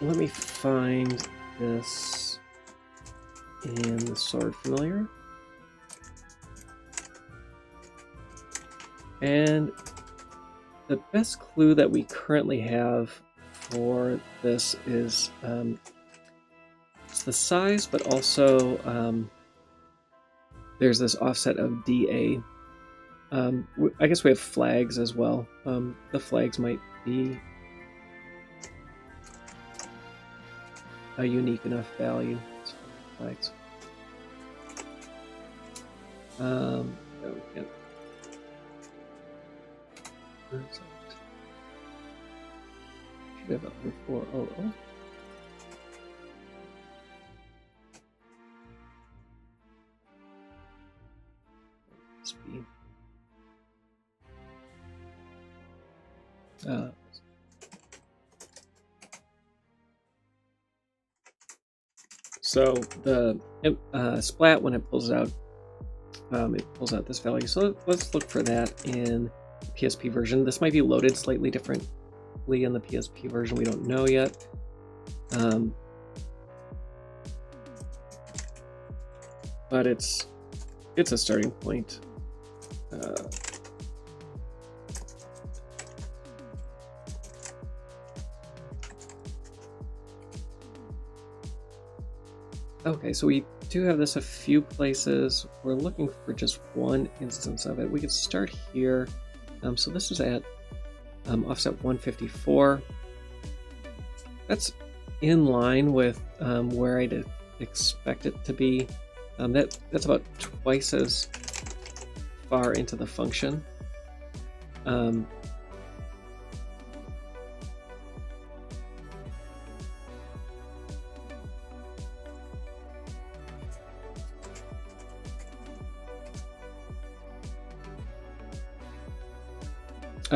let me find this in the Sword Familiar. And the best clue that we currently have for this is it's the size, but also there's this offset of DA. I guess we have flags as well. The flags might be a unique enough value. Flags. No, we can't. Should have a 400. Speed. So the splat, when it pulls out this value. So let's look for that in the PSP version. This might be loaded slightly differently in the PSP version. We don't know yet. But it's a starting point. Okay, so we do have this a few places. We're looking for just one instance of it. We could start here. So this is at offset 154. That's in line with where I'd expect it to be. That's about twice as far into the function.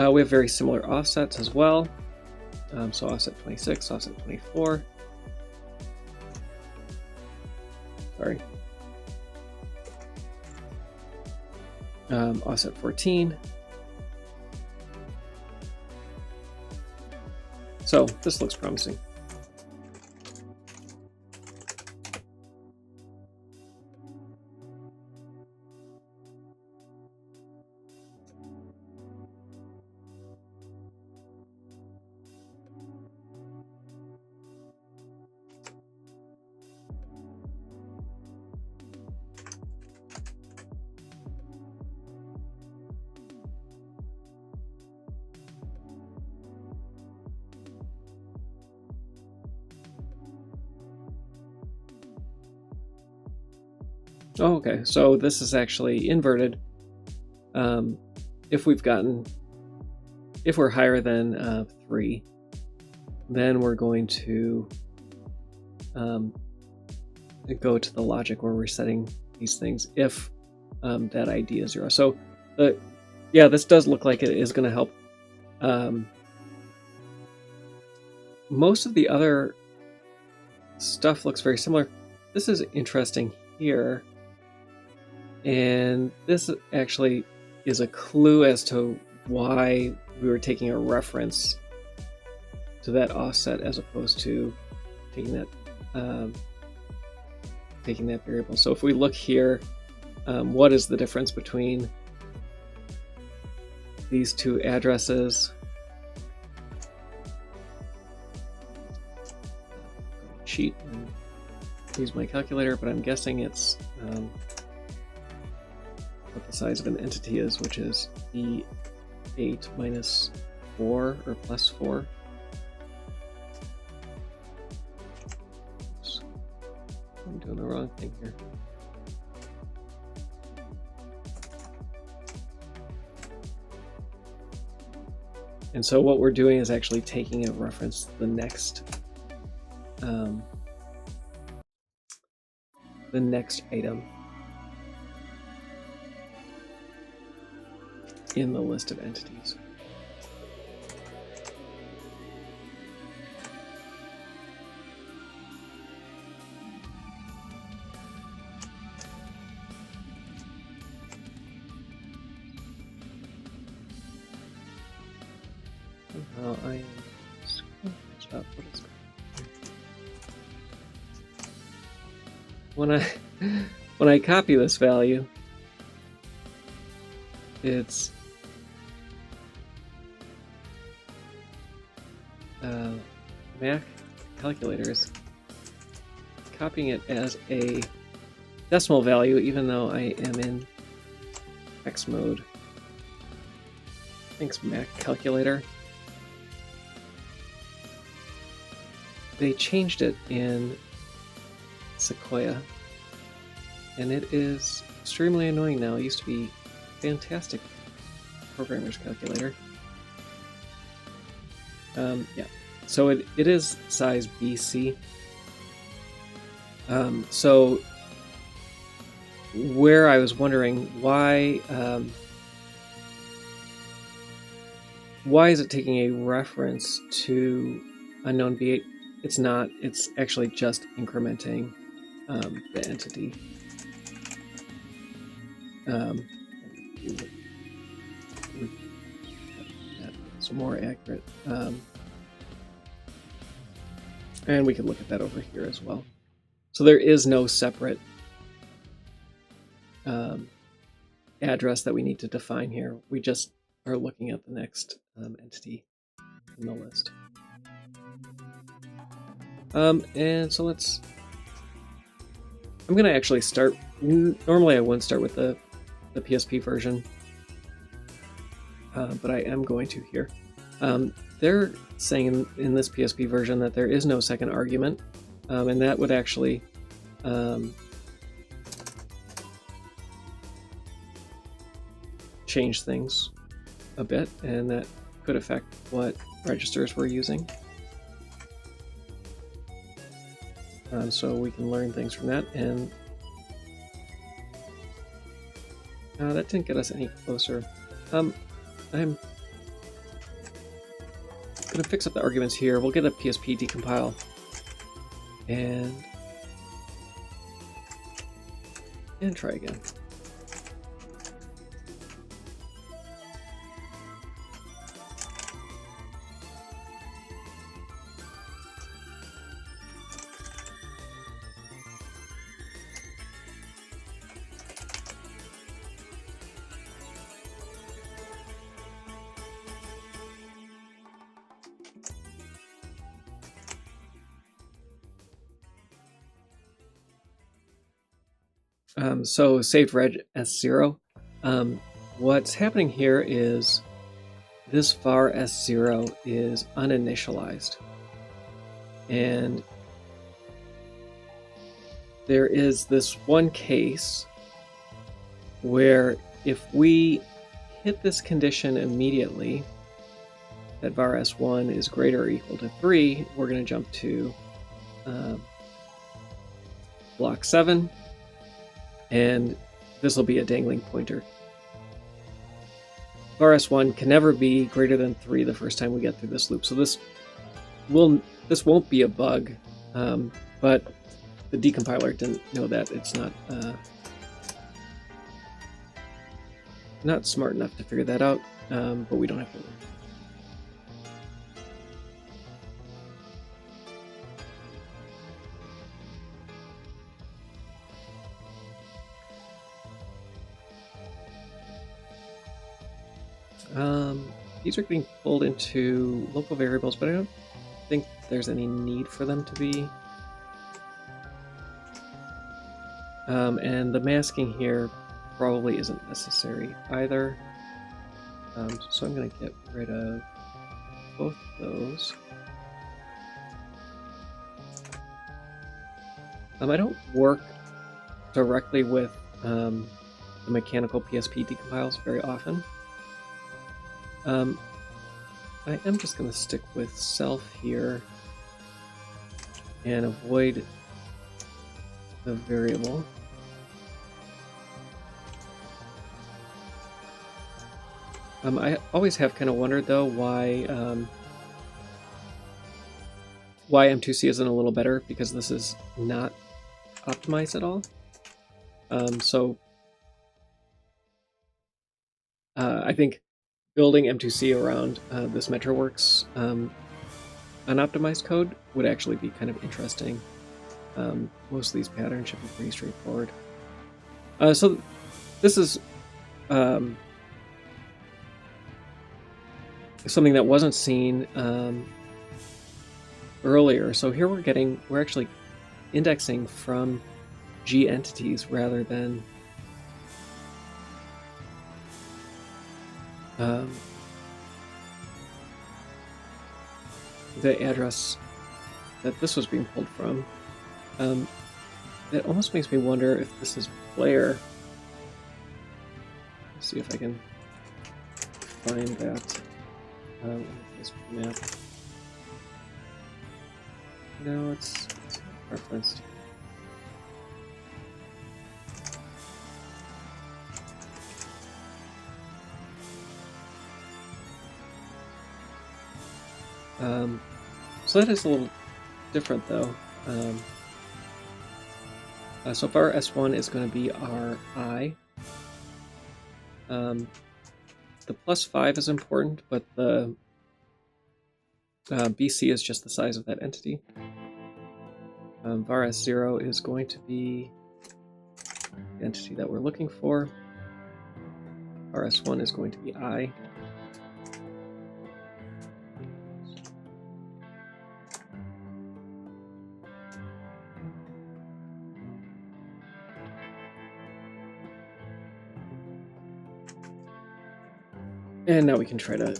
We have very similar offsets as well. So offset 26, offset 24. Sorry. Offset 14. So this looks promising. Oh, okay, so this is actually inverted. If we're higher than 3, then we're going to go to the logic where we're setting these things if that ID is 0. So, yeah, this does look like it is going to help. Most of the other stuff looks very similar. This is interesting here. And this actually is a clue as to why we were taking a reference to that offset as opposed to taking that variable. So if we look here, what is the difference between these two addresses. Cheat and use my calculator, but I'm guessing it's what the size of an entity is, which is E8 minus 4 or plus 4. Oops. I'm doing the wrong thing here. And so what we're doing is actually taking a reference to the next item in the list of entities. Somehow I am screwing this up. What is it? When I copy this value, it's Mac calculators copying it as a decimal value, even though I am in hex mode. Thanks, Mac calculator. They changed it in Sequoia, and it is extremely annoying now. It used to be fantastic programmer's calculator. Yeah, so it is size BC. So where I was wondering why is it taking a reference to unknown V8? It's not. It's actually just incrementing the entity. That's more accurate. And we can look at that over here as well. So there is no separate address that we need to define here. We just are looking at the next entity in the list. And so I'm going to actually start. Normally I wouldn't start with the PSP version, but I am going to here. They're saying in this PSP version that there is no second argument, and that would actually change things a bit, and that could affect what registers we're using. So we can learn things from that, and that didn't get us any closer. I'm going to fix up the arguments here. We'll get a PSP decompile, and try again. So saved reg S0. What's happening here is this var S0 is uninitialized. And there is this one case where if we hit this condition immediately, that var S1 is greater or equal to 3, we're going to jump to block 7. And this will be a dangling pointer. var S1 can never be greater than 3 the first time we get through this loop. So this won't be a bug, but the decompiler didn't know that. It's not smart enough to figure that out, but we don't have to worry. These are getting pulled into local variables, but I don't think there's any need for them to be. And the masking here probably isn't necessary either. So I'm going to get rid of both those. I don't work directly with the mechanical PSP decompiles very often. I am just going to stick with self here and avoid the variable. I always have kind of wondered though why M2C isn't a little better, because this is not optimized at all. I think building M2C around this MetroWorks unoptimized code would actually be kind of interesting. Most of these patterns should be pretty straightforward. So this is something that wasn't seen earlier. So here we're actually indexing from G entities rather than the address that this was being pulled from. It almost makes me wonder if this is player. Let's see if I can find that in this map. No, it's referenced. So that is a little different though. So far S1 is going to be our I. The +5 is important, but the BC is just the size of that entity. var S0 is going to be the entity that we're looking for. var S1 is going to be I. And now we can try to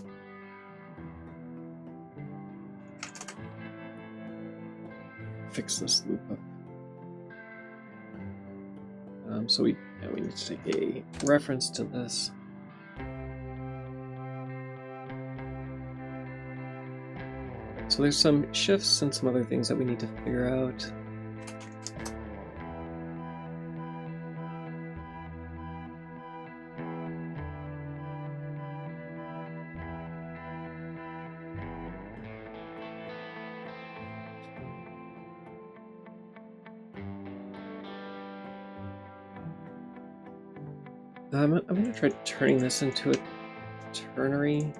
fix this loop up. So we need to take a reference to this. So there's some shifts and some other things that we need to figure out. I'm going to try turning this into a ternary.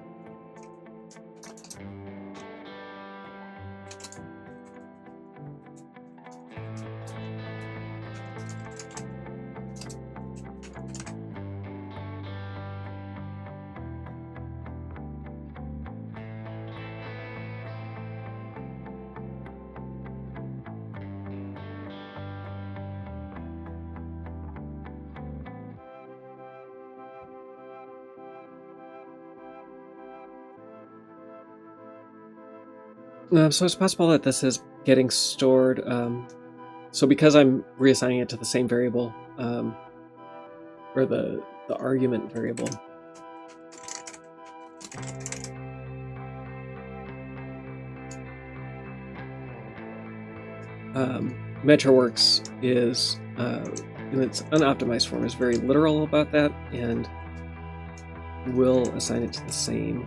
So it's possible that this is getting stored. So because I'm reassigning it to the same variable, or the argument variable. MetroWorks is, in its unoptimized form, is very literal about that, and will assign it to the same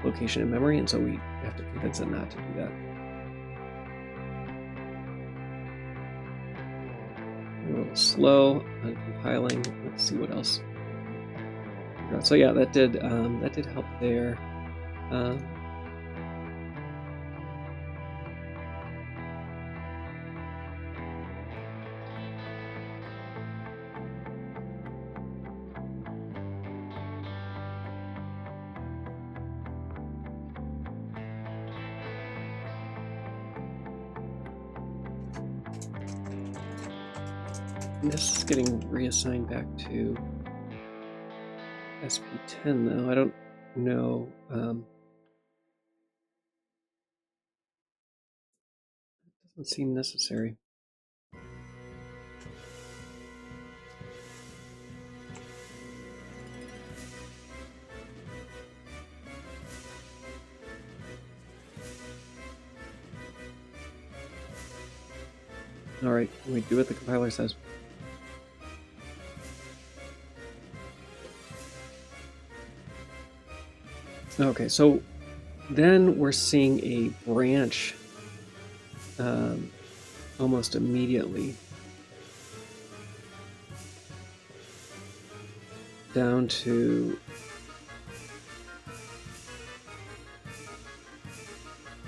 location in memory, and so we have to convince it not to do that. A little slow on compiling. Let's see what else. So yeah, that did help there. This is getting reassigned back to SP10 though. I don't know. It doesn't seem necessary. Alright, we do what the compiler says. Okay, so then we're seeing a branch almost immediately down to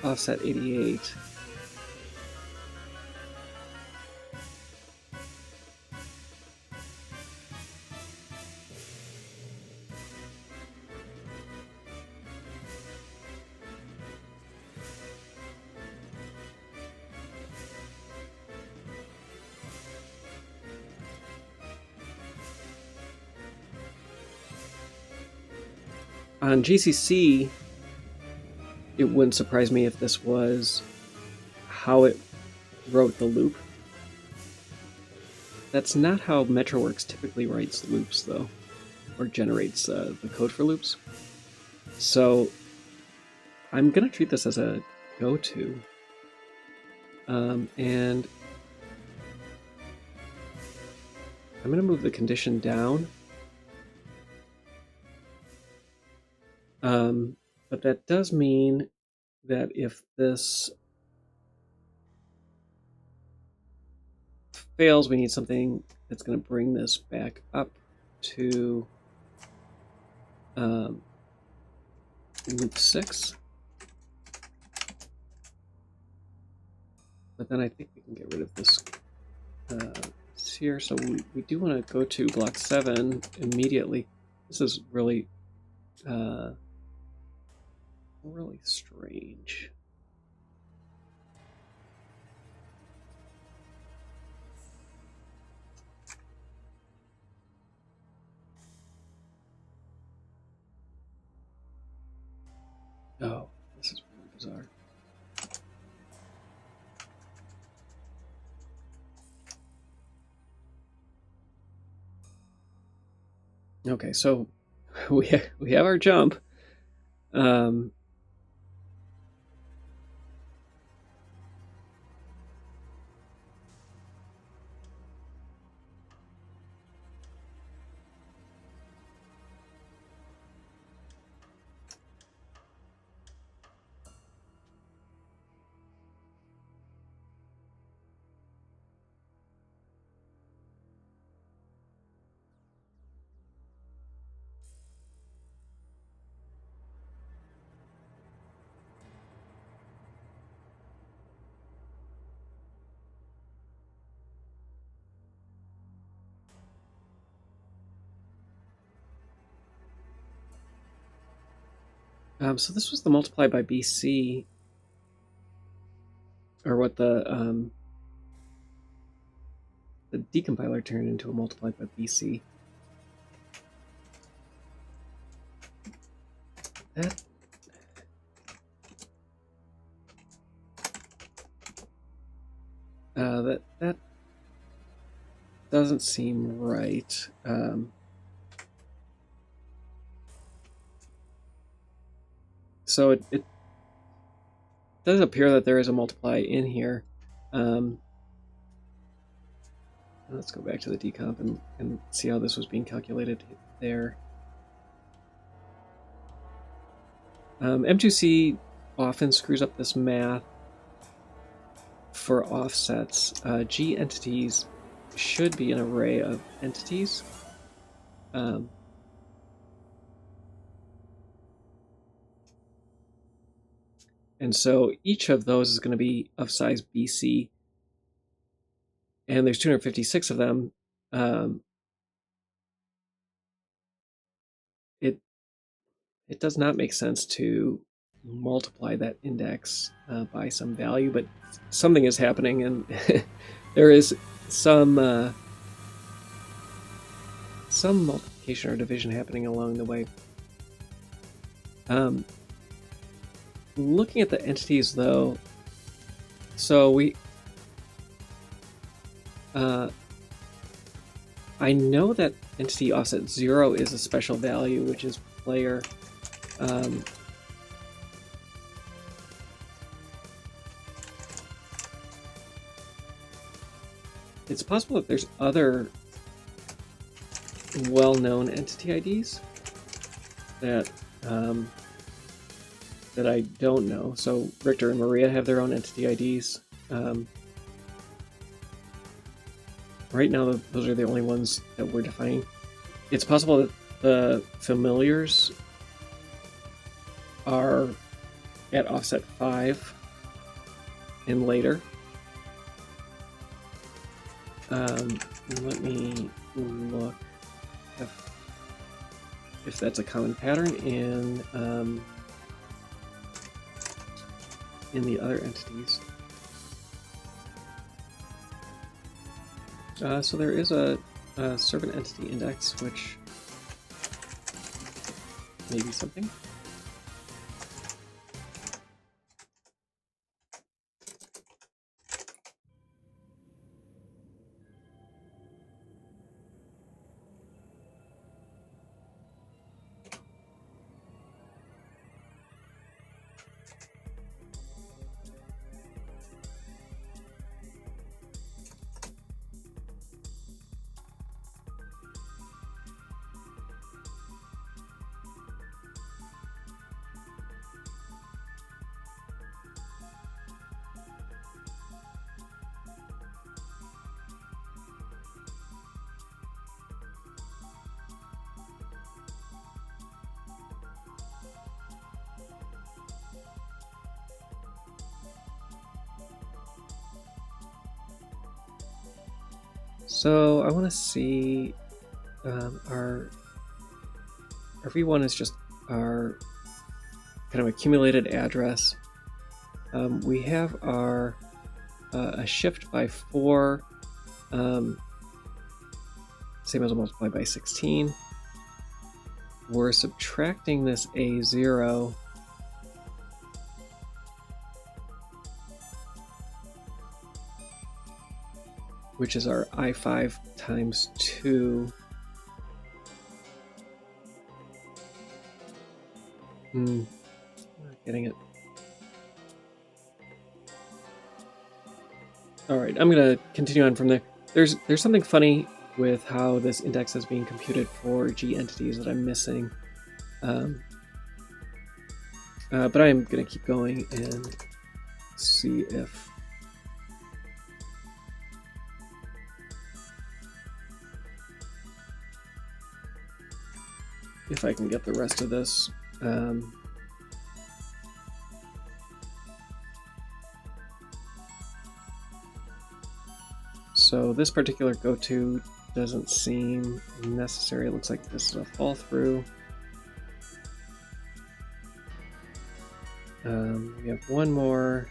offset 88. On GCC, it wouldn't surprise me if this was how it wrote the loop. That's not how Metroworks typically writes loops, though, or generates the code for loops. So I'm going to treat this as a go-to. And I'm going to move the condition down. But that does mean that if this fails, we need something that's going to bring this back up to loop 6. But then I think we can get rid of this here. So we do want to go to block 7 immediately. This is really really strange. Oh, this is really bizarre. Okay, so we have our jump. So this was the multiply by BC, or what the decompiler turned into a multiply by BC. That doesn't seem right. So it does appear that there is a multiply in here. Let's go back to the decomp and see how this was being calculated there. M2C often screws up this math for offsets. G entities should be an array of entities. And so each of those is going to be of size BC. And there's 256 of them. It does not make sense to multiply that index by some value, but something is happening, and there is some some multiplication or division happening along the way. Looking at the entities, though, so we... I know that entity offset 0 is a special value, which is player. It's possible that there's other well-known entity IDs that that I don't know. So Richter and Maria have their own entity IDs. Right now, those are the only ones that we're defining. It's possible that the familiars are at offset 5 and later. Let me look if that's a common pattern in the other entities. So there is a servant entity index, which may be something. So I want to see our V1 is just our kind of accumulated address. We have our a shift by 4, same as a multiply by 16. We're subtracting this A0. Which is our I5 times 2. Not getting it. Alright, I'm going to continue on from there. There's something funny with how this index is being computed for G entities that I'm missing. But I'm going to keep going and see if I can get the rest of this. So this particular go-to doesn't seem necessary. It looks like this is a fall through. We have one more.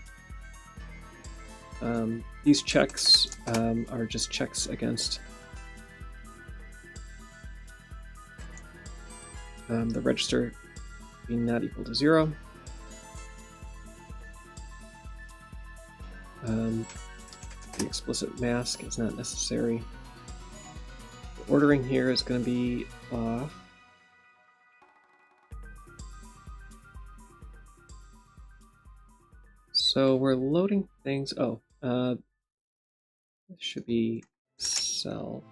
These checks are just checks against the register being not equal to 0. The explicit mask is not necessary. The ordering here is going to be off. So we're loading things. Oh, this should be self.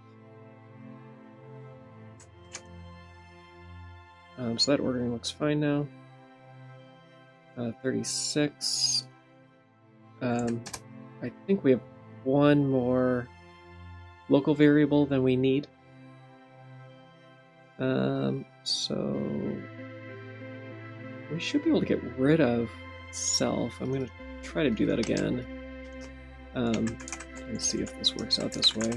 So that ordering looks fine now. 36. I think we have one more local variable than we need. So we should be able to get rid of self. I'm going to try to do that again. Let's see if this works out this way.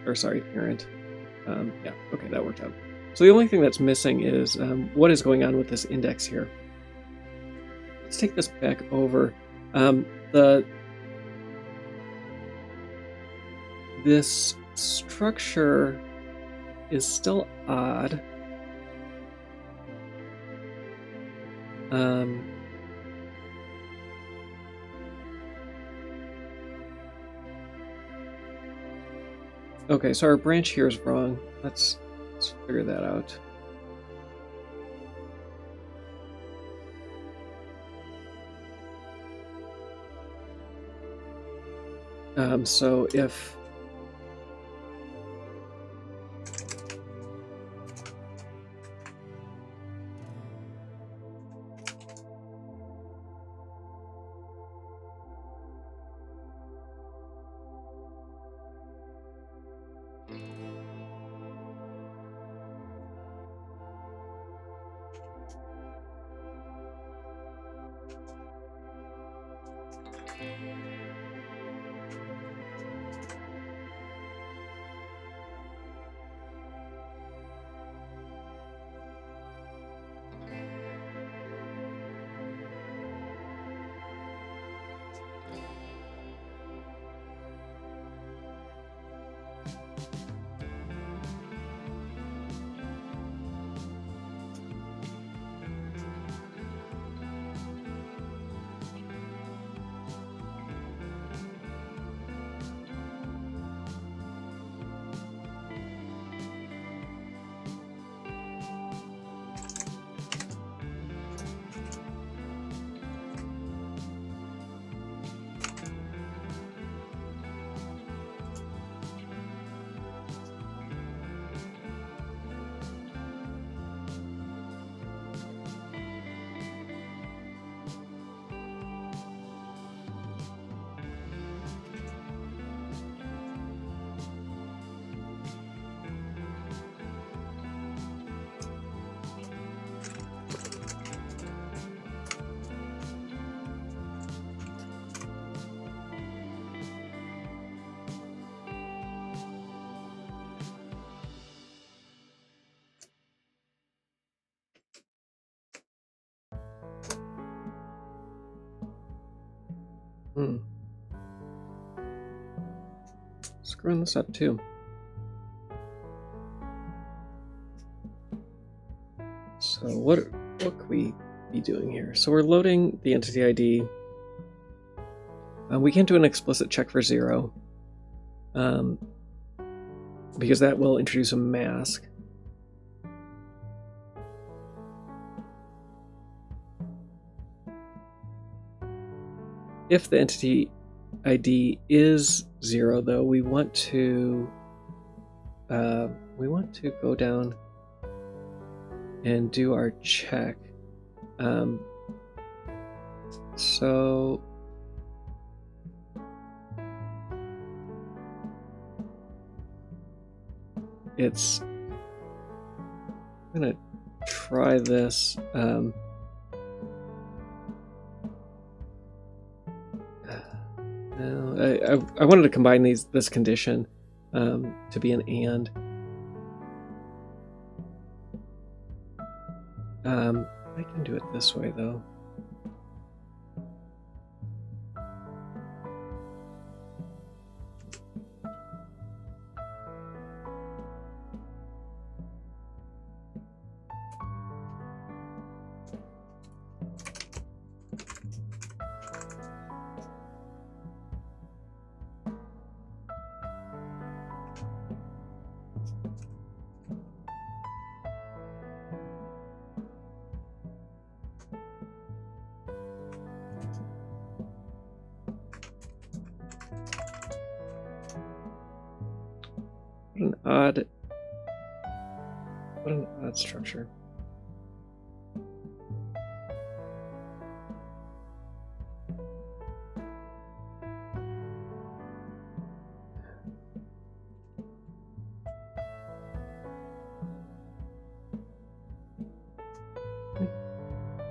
Or sorry, parent. Yeah, okay, that worked out. So the only thing that's missing is what is going on with this index here. Let's take this back over. This structure is still odd. Okay, so our branch here is wrong. Let's figure that out. So if screwing this up too. So what could we be doing here? So we're loading the entity ID. We can't do an explicit check for 0 because that will introduce a mask. If the entity ID is 0, though, we want to go down and do our check. So I'm gonna try this. I wanted to combine this condition to be an and. I can do it this way though. What an odd structure.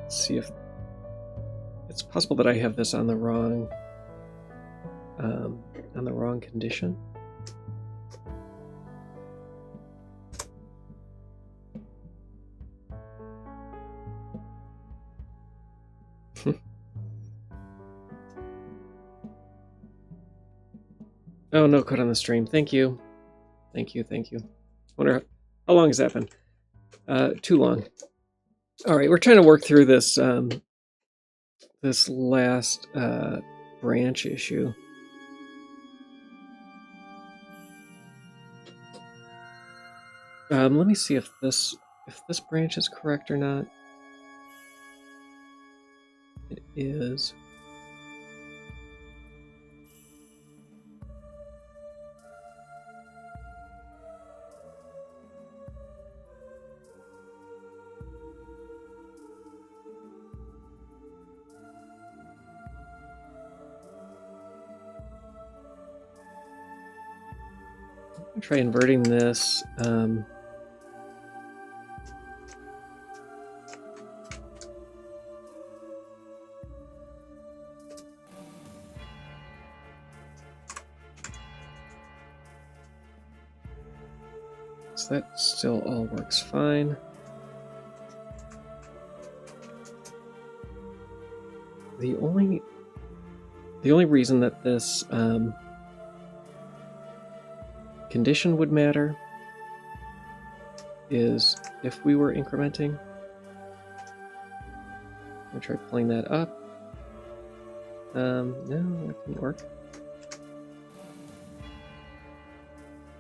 Let's see if it's possible that I have this on the wrong condition. Oh, no code on the stream. Thank you. Thank you. Wonder How long has that been? Too long. All right, we're trying to work through this this last branch issue. Let me see if this branch is correct or not. It is. I'll try inverting this. So that still all works fine. The only reason that this condition would matter is if we were incrementing. I'm gonna try pulling that up. No, that didn't work.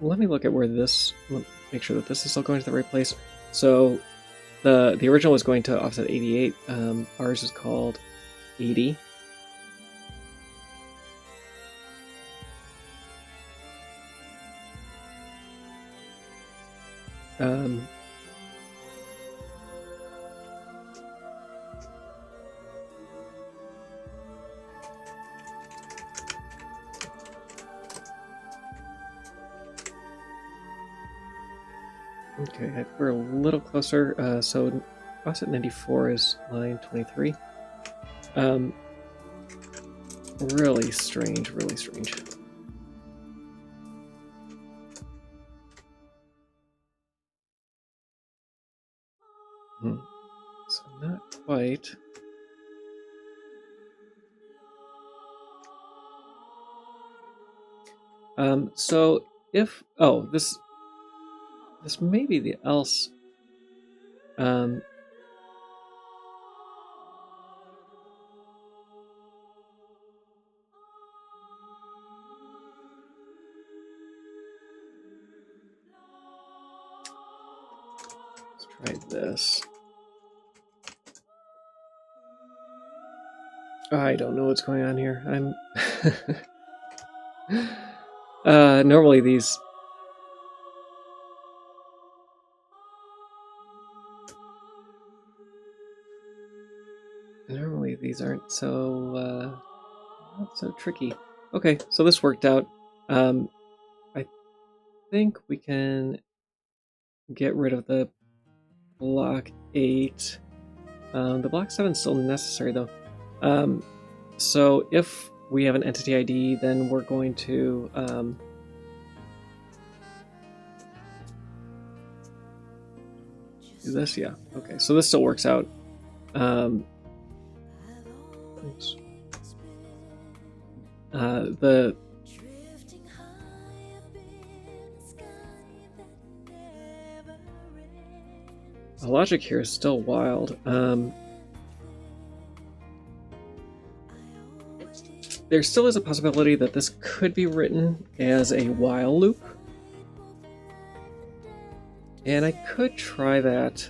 Let me look at where this. Make sure that this is still going to the right place. So the original was going to offset 88. Ours is called 80. Okay, we're a little closer. So offset 94 is line 23. Really strange, really strange. So not quite. So if this may be the else. Let's try this. I don't know what's going on here. I'm normally these aren't so not so tricky. Okay, so this worked out. I think we can get rid of the block 8. The block 7 is still necessary though. So if we have an entity ID, then we're going to do this. Yeah. Okay. So this still works out. Oops. The logic here is still wild. There still is a possibility that this could be written as a while loop. And I could try that.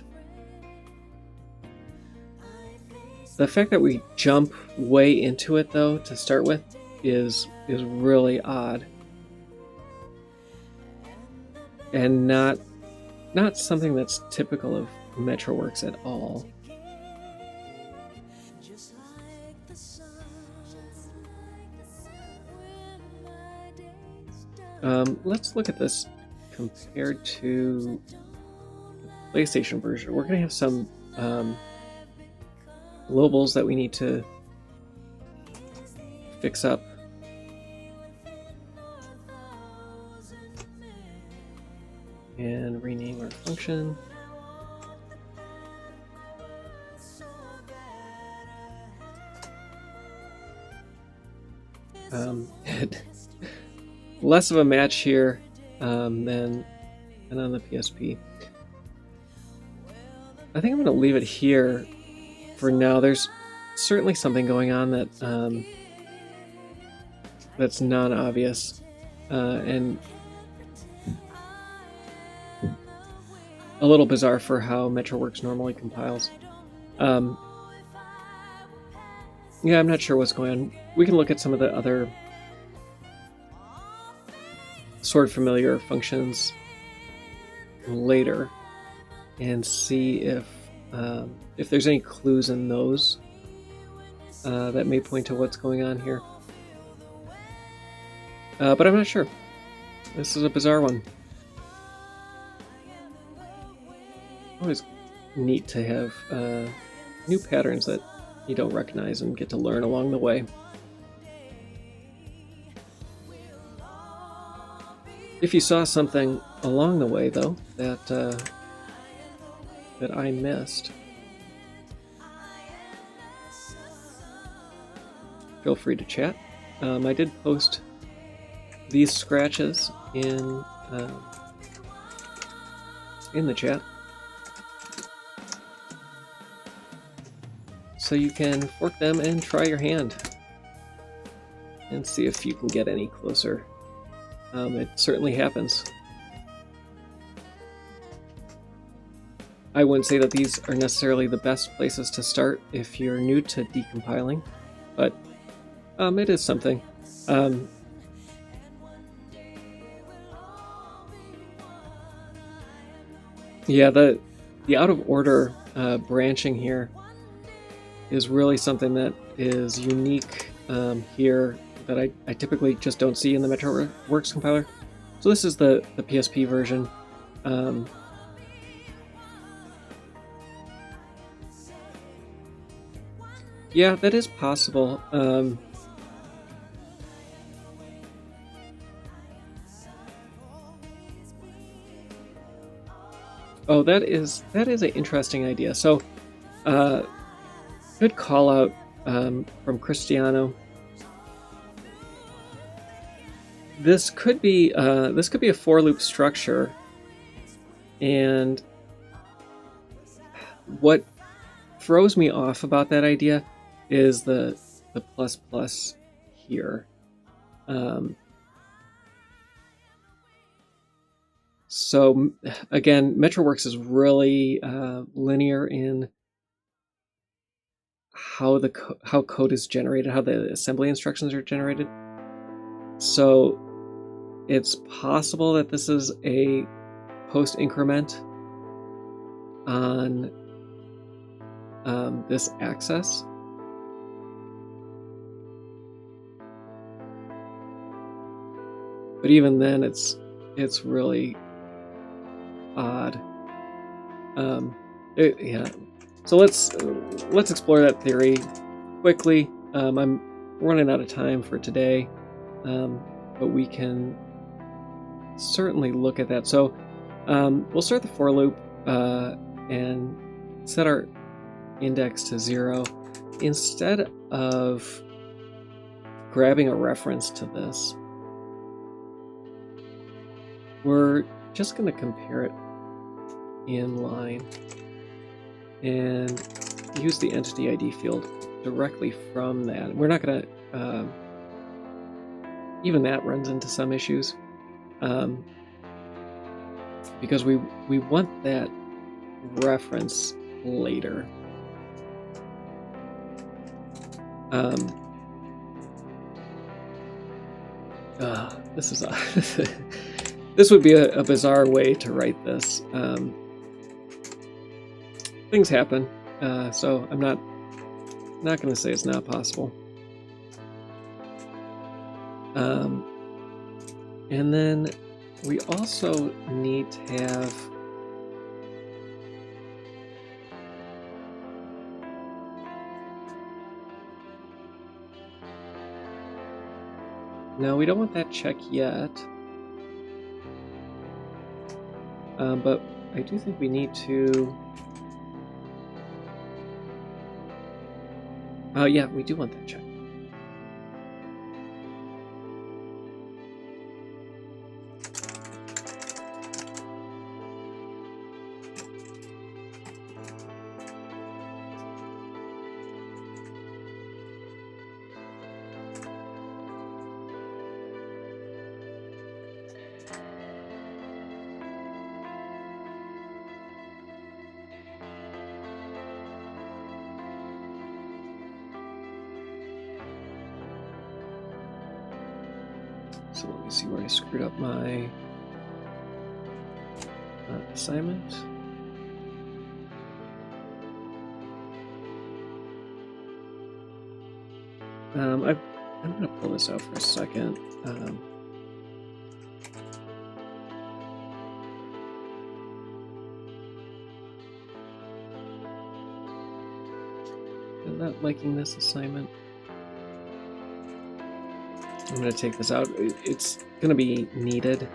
The fact that we jump way into it, though, to start with, is really odd. And not something that's typical of MetroWorks at all. Let's look at this compared to the PlayStation version. We're going to have some globals that we need to fix up. And rename our function. Less of a match here than and on the PSP. I think I'm going to leave it here for now. There's certainly something going on that that's non-obvious, and a little bizarre for how MetroWorks normally compiles. Yeah, I'm not sure what's going on. We can look at some of the other sort of familiar functions later and see if there's any clues in those that may point to what's going on here. But I'm not sure. This is a bizarre one. Always neat to have new patterns that you don't recognize and get to learn along the way. If you saw something along the way, though, that I missed, feel free to chat. I did post these scratches in the chat, so you can fork them and try your hand and see if you can get any closer. It certainly happens. I wouldn't say that these are necessarily the best places to start if you're new to decompiling, but it is something. Yeah, the out of order branching here is really something that is unique here that I typically just don't see in the MetroWorks compiler. So this is the PSP version. Yeah, that is possible. Oh, that is an interesting idea. So, good call out from Cristiano. This could be a for loop structure, and what throws me off about that idea is the plus plus here. So again, MetroWorks is really linear in how code is generated, how the assembly instructions are generated. So it's possible that this is a post increment on this access. But even then, it's really odd. Yeah. So let's explore that theory quickly. I'm running out of time for today, but we can certainly look at that. So we'll start the for loop and set our index to 0. Instead of grabbing a reference to this, we're just going to compare it in line and use the entity ID field directly from that. We're not going to, even that runs into some issues, because we want that reference later. This is this would be a bizarre way to write this. Things happen, so I'm not going to say it's not possible. And then we also need to have no, we don't want that check yet. But I do think we need to... Oh yeah, we do want that check. So let me see where I screwed up my assignment. I'm going to pull this out for a second. I'm not liking this assignment. I'm going to take this out. It's going to be needed.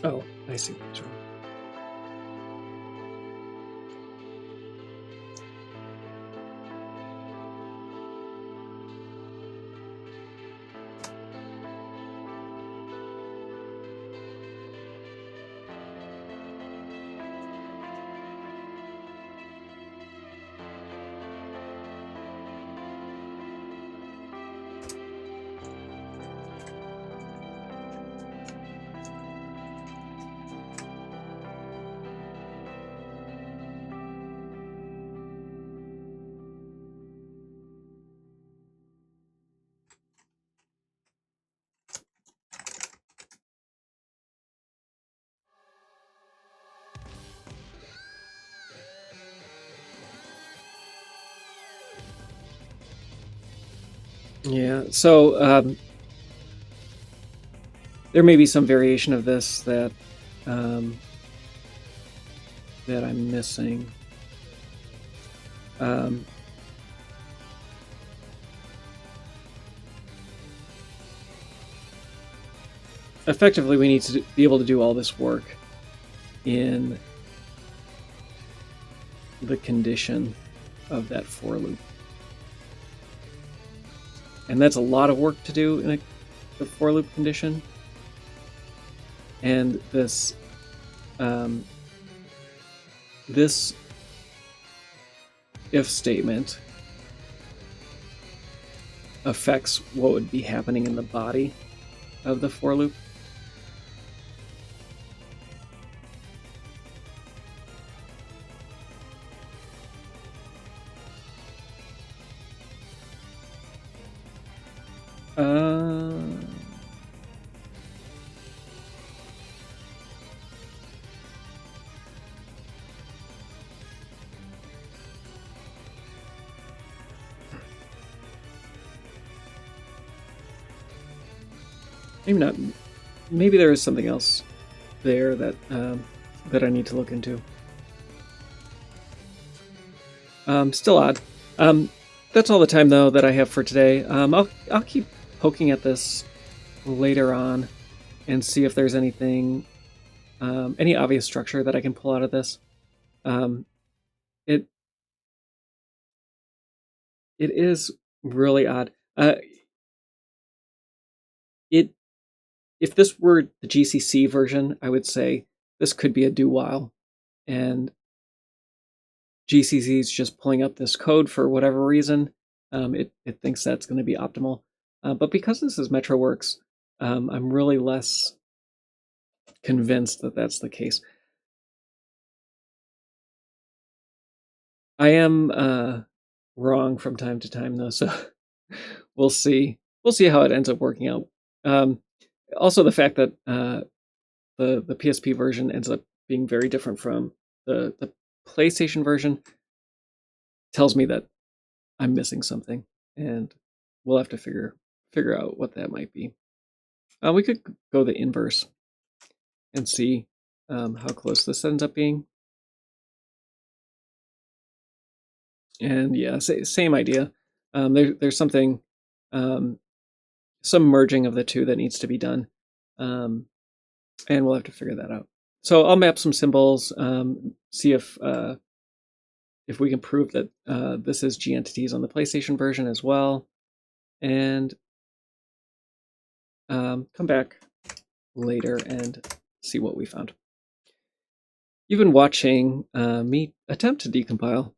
Oh, I see what's wrong. Yeah, so there may be some variation of this that that I'm missing. Effectively, we need to be able to do all this work in the condition of that for loop. And that's a lot of work to do in the for loop condition. And this this if statement affects what would be happening in the body of the for loop. Maybe not. Maybe there is something else there that that I need to look into. Still odd. That's all the time though that I have for today. I'll keep poking at this later on and see if there's anything, any obvious structure that I can pull out of this. It is really odd. If this were the GCC version, I would say this could be a do while, and GCC is just pulling up this code for whatever reason. It thinks that's going to be optimal. But because this is MetroWorks, I'm really less convinced that that's the case. I am wrong from time to time, though, so we'll see. We'll see how it ends up working out. Also, the fact that the PSP version ends up being very different from the PlayStation version tells me that I'm missing something, and we'll have to figure out what that might be. We could go the inverse and see how close this ends up being. And yeah, same idea. There's something, some merging of the two that needs to be done, and we'll have to figure that out. So I'll map some symbols, see if we can prove that this is G entities on the PlayStation version as well, and come back later and see what we found. You've been watching me attempt to decompile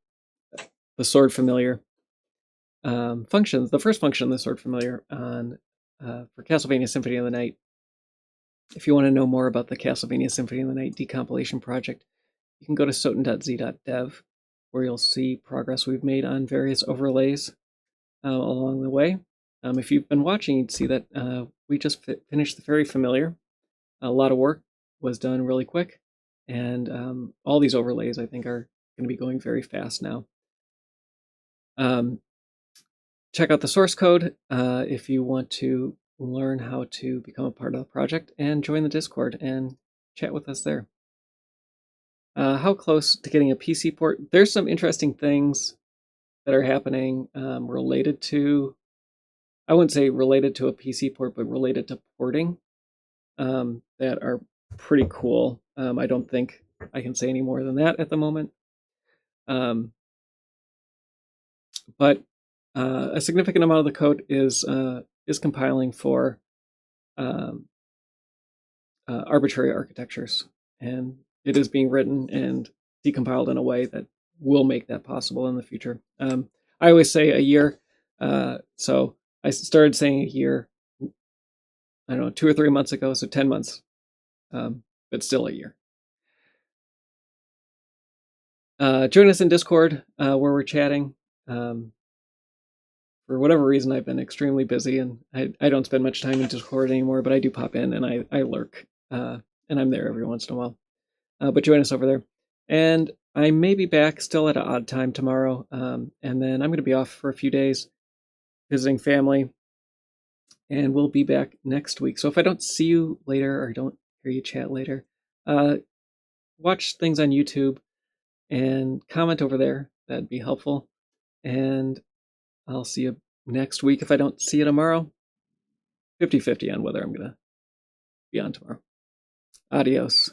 the Sword Familiar. functions. The first function in the Sword Familiar on for Castlevania Symphony of the Night. If you want to know more about the Castlevania Symphony of the Night decompilation project, you can go to soten.z.dev, where you'll see progress we've made on various overlays along the way. If you've been watching, you'd see that we just finished the Fairy Familiar. A lot of work was done really quick, and all these overlays, I think, are going to be going very fast now. Check out the source code if you want to learn how to become a part of the project, and join the Discord and chat with us there. How close to getting a PC port? There's some interesting things that are happening related to, I wouldn't say related to a PC port, but related to porting that are pretty cool. I don't think I can say any more than that at the moment. But a significant amount of the code is compiling for arbitrary architectures, and it is being written and decompiled in a way that will make that possible in the future. I always say a year, so I started saying a year, I don't know, 2 or 3 months ago, so 10 months, but still a year. Join us in Discord where we're chatting. For whatever reason, I've been extremely busy, and I don't spend much time in Discord anymore, but I do pop in and I lurk, and I'm there every once in a while. But join us over there. And I may be back still at an odd time tomorrow, and then I'm going to be off for a few days visiting family, and we'll be back next week. So if I don't see you later or don't hear you chat later, watch things on YouTube and comment over there. That'd be helpful. And I'll see you next week. If I don't see you tomorrow, 50-50 on whether I'm going to be on tomorrow. Adios.